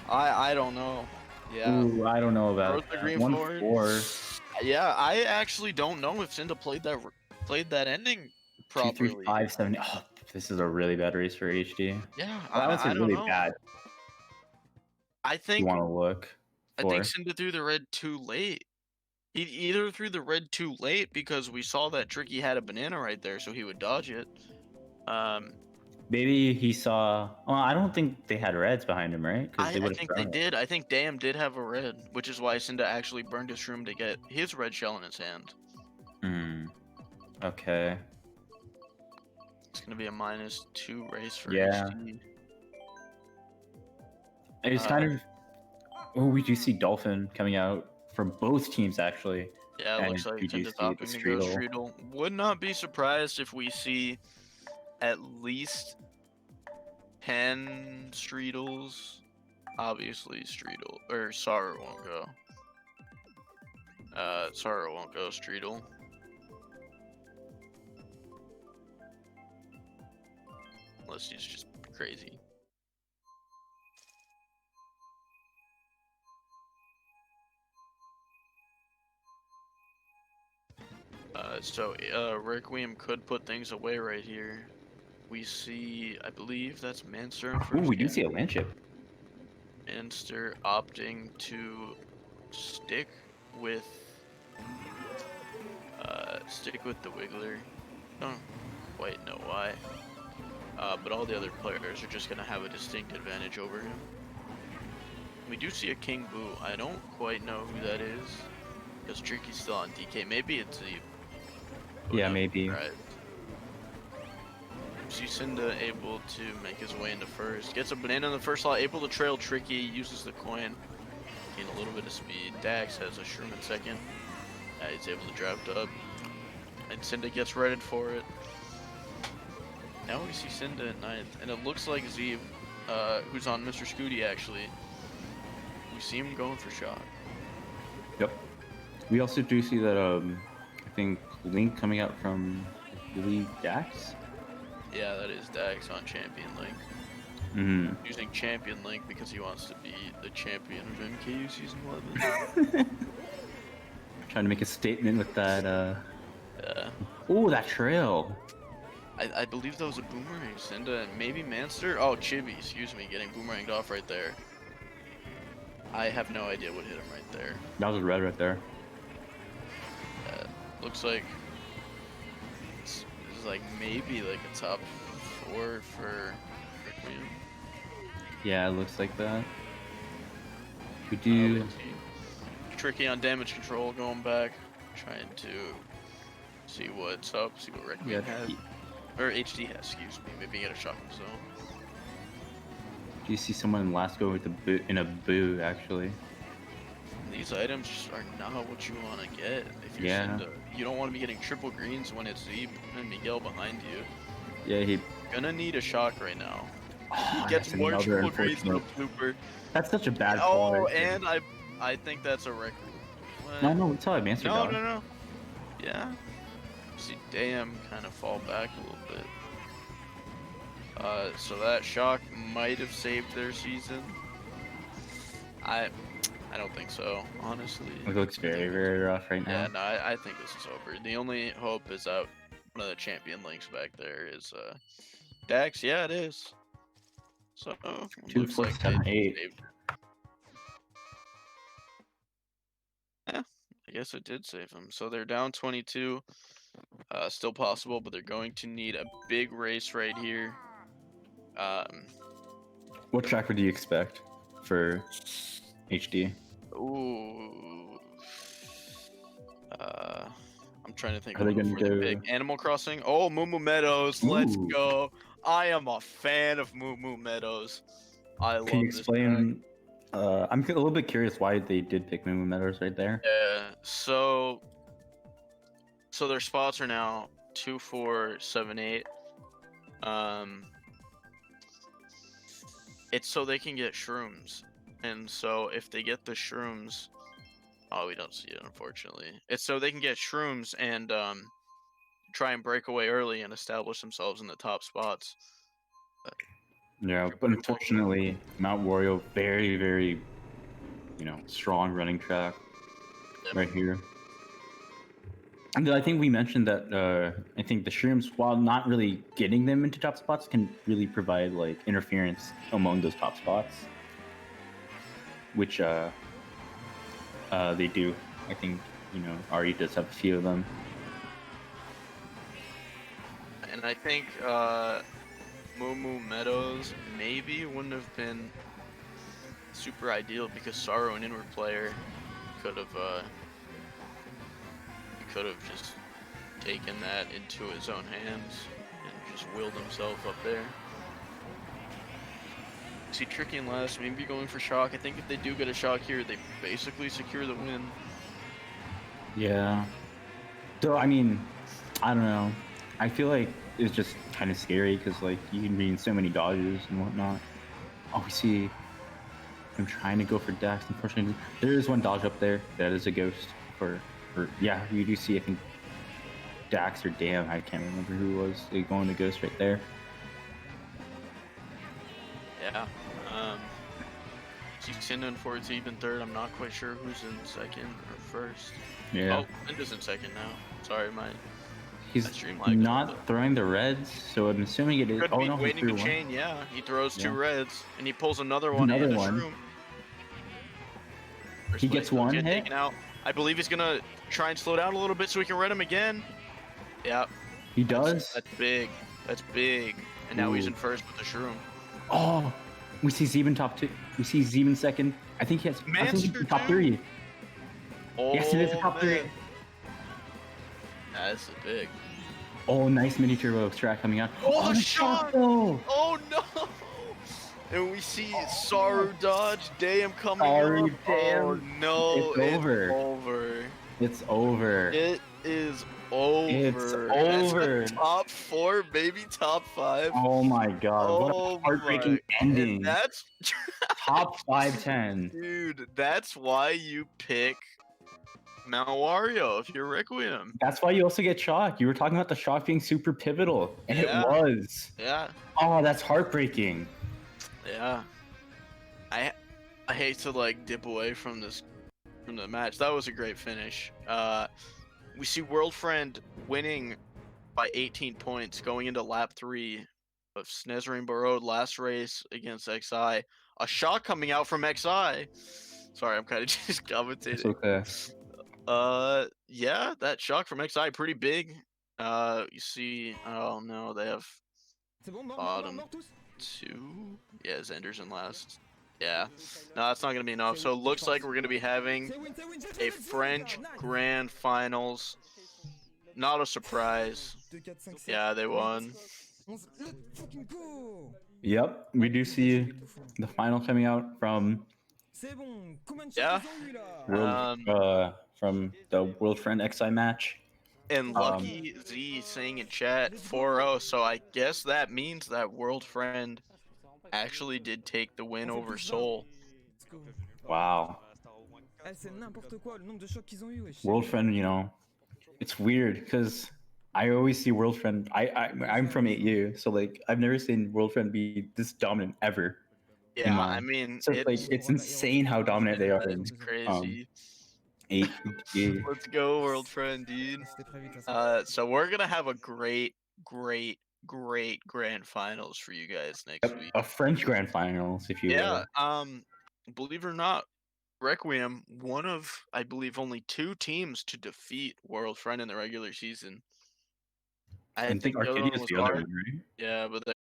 I don't know. Yeah. Ooh, I don't know about the green 1-4. Yeah, I actually don't know if Cynda played that ending properly. 2, 3, 5, 7. Oh, this is a really bad race for HD. Yeah, I would say really bad. I think you want to look. I think Cynda threw the red too late. He either threw the red too late because we saw that Tricky had a banana right there, so he would dodge it. Maybe he saw. Well, I don't think they had reds behind him, right? I think they did. I think Dayam did have a red, which is why Cynda actually burned his shroom to get his red shell in his hand. Hmm. Okay. It's gonna be a -2 race for HD. It's kind of. Oh, we do see Dolphin coming out from both teams actually. Yeah, it looks like Cynda's opting to go Streetle. Would not be surprised if we see at least 10 Streetles. Obviously, Streetle or Saru won't go. Saru won't go Streetle. Unless he's just crazy. So Requiem could put things away right here. We see, I believe that's Manster in first. Ooh, we do see a land chip. Manster opting to stick with the Wiggler. Don't quite know why. But all the other players are just gonna have a distinct advantage over him. We do see a King Boo. I don't quite know who that is. Because Tricky's still on DK. Maybe it's the... Yeah, maybe. Right. See Cynda able to make his way into first. Gets a banana in the first slot, able to trail Tricky, uses the coin. Gain a little bit of speed. Dax has a shroom in second. He's able to draft up. And Cynda gets redded for it. Now we see Cynda at 9th. And it looks like Zeeb, who's on Mr. Scooty actually. We see him going for shot. Yep. We also do see that, I think, Link coming out from, I believe, Dax? Yeah, that is Dax on Champion Link. Mm-hmm. Using Champion Link because he wants to be the champion of MKU Season 11. Trying to make a statement with that, Yeah. Ooh, that trail! I believe that was a boomerang. Cynda and maybe Manster? Oh, Chibi, excuse me, getting boomeranged off right there. I have no idea what hit him right there. That was a red right there. Looks like this is like maybe like a top 4 for Requiem. Yeah, it looks like that. We do. Tricky on damage control, going back, trying to see what's up, see what Requiem has, or HD has. Excuse me. Maybe get a shot himself. Do you see someone in last go with in a boo actually? These items just are not what you want to get if you're Yeah. Cynda. you don't want to be getting triple greens when it's Zeeb and Miguel behind you. Yeah, he. Gonna need a shock right now. He Oh, gets that's more another triple greens from unfortunate. Blooper. That's such a bad call. Oh, Right there. and I think that's a record. No, no, it's all right, Master No, Dog. no, no. Yeah. See, damn, kind of fall back a little bit. So that shock might have saved their season. I don't think so, honestly. It looks very, very rough right now. Yeah, no, I think this is over. The only hope is that one of the champion links back there is Dax. Yeah, it is. So 2, looks 4, like 7, they 8. saved. Yeah, I guess it did save them. So they're down 22. Still possible, but they're going to need a big race right here. What tracker do you expect for HD? Ooh. I'm trying to think Are of they what gonna before they go? pick. Animal Crossing. Oh, Moo Moo Meadows. Let's Ooh. go. I am a fan of Moo Moo Meadows. I love Can you this track. explain? I'm a little bit curious why they did pick Moo Moo Meadows right there. Yeah. So their spots are now 2, 4, 7, 8. It's so they can get shrooms, and so if they get the shrooms, oh, we don't see it unfortunately. It's so they can get shrooms and try and break away early and establish themselves in the top spots. Yeah, but unfortunately, Mount Wario, very, very, strong running track right here. And I think we mentioned that I think the shrooms, while not really getting them into top spots, can really provide like interference among those top spots, which they do. I think Ari does have a few of them. And I think Moo Moo Meadows maybe wouldn't have been super ideal because Sorrow, an inward player, could have just taken that into his own hands and just willed himself up there. See, Tricky and last, maybe going for shock. I think if they do get a shock here, they basically secure the win. Yeah. So I mean, I don't know. I feel like it's just kind of scary because like you can be in so many dodges and whatnot. Oh, we see. I'm trying to go for Dax. Unfortunately, there is one dodge up there. That is a ghost for yeah. We do see. I think Dax or Damn. I can't remember who it was. They going to ghost right there. Yeah. See Cynda in fourth, even third. I'm not quite sure who's in second or first. Yeah. Oh, Cynda's in second now. Sorry, He's streamline not throwing the reds, so I'm assuming it is. Could Oh be no, he waiting threw to one. chain. Yeah, he throws two Yeah. reds and he pulls another one Another and a one. shroom. He gets one hit. Taken out. I believe he's gonna try and slow down a little bit so he can red him again. Yeah. He does. That's big. That's big. And now he's Ooh. in first with the shroom. Oh, we see Zeben top 2. We see Zeben second. I think he has. I think he's top 3. Oh, Yes, it is top 3. That's a big. Oh, nice mini turbo track coming out. Oh, the shot! though. Oh no! And we see Saru dodge, Damn coming Sorry, up. Damn. Oh no! It's over. Over. It's over. It is over. It's over. That's a top 4, maybe top 5. Oh my god! What a heartbreaking ending. And that's Top 5-10. dude. That's why you pick Mount Wario if you're Requiem. That's why you also get shock. You were talking about the shock being super pivotal, and Yeah. it was. Yeah. Oh, that's heartbreaking. Yeah. I hate to like dip away from the match. That was a great finish. We see World Friend winning by 18 points going into lap 3 of Snezrin Road last race against XI. A shot coming out from XI. Sorry, I'm kind of just commentating. It's okay. Yeah, that shock from XI pretty big. You see, oh no, they have bottom 2. Yeah, Zender's in last. Yeah, no, that's not gonna be enough. So it looks like we're gonna be having a French Grand Finals. Not a surprise. Yeah, they won. Yep, we do see the final coming out from Yeah. from the World Friend XI match. And Um, Lucky Z saying in chat 4-0, so I guess that means that World Friend actually did take the win On fait over plus 20. Seoul. Let's go. wow. Eh, c'est n'importe quoi, le nombre de chocs qu'ils ont eu, wesh. World Friend, you know, it's weird because I always see World Friend. I'm from 8U, so like I've never seen World Friend be this dominant ever in Yeah, I my. mean, So like it's it's insane how dominant they are in it's crazy. 8U. Let's go, World Friend, dude. C'était prévu de toute façon. So we're gonna have a great grand finals for you guys next week. A French Grand Finals, if you Yeah, will. believe it or not, Requiem, one of I believe only 2 teams to defeat World Friend in the regular season. I And think think the other Arcadia one is was the other Arc. one, right? Yeah, but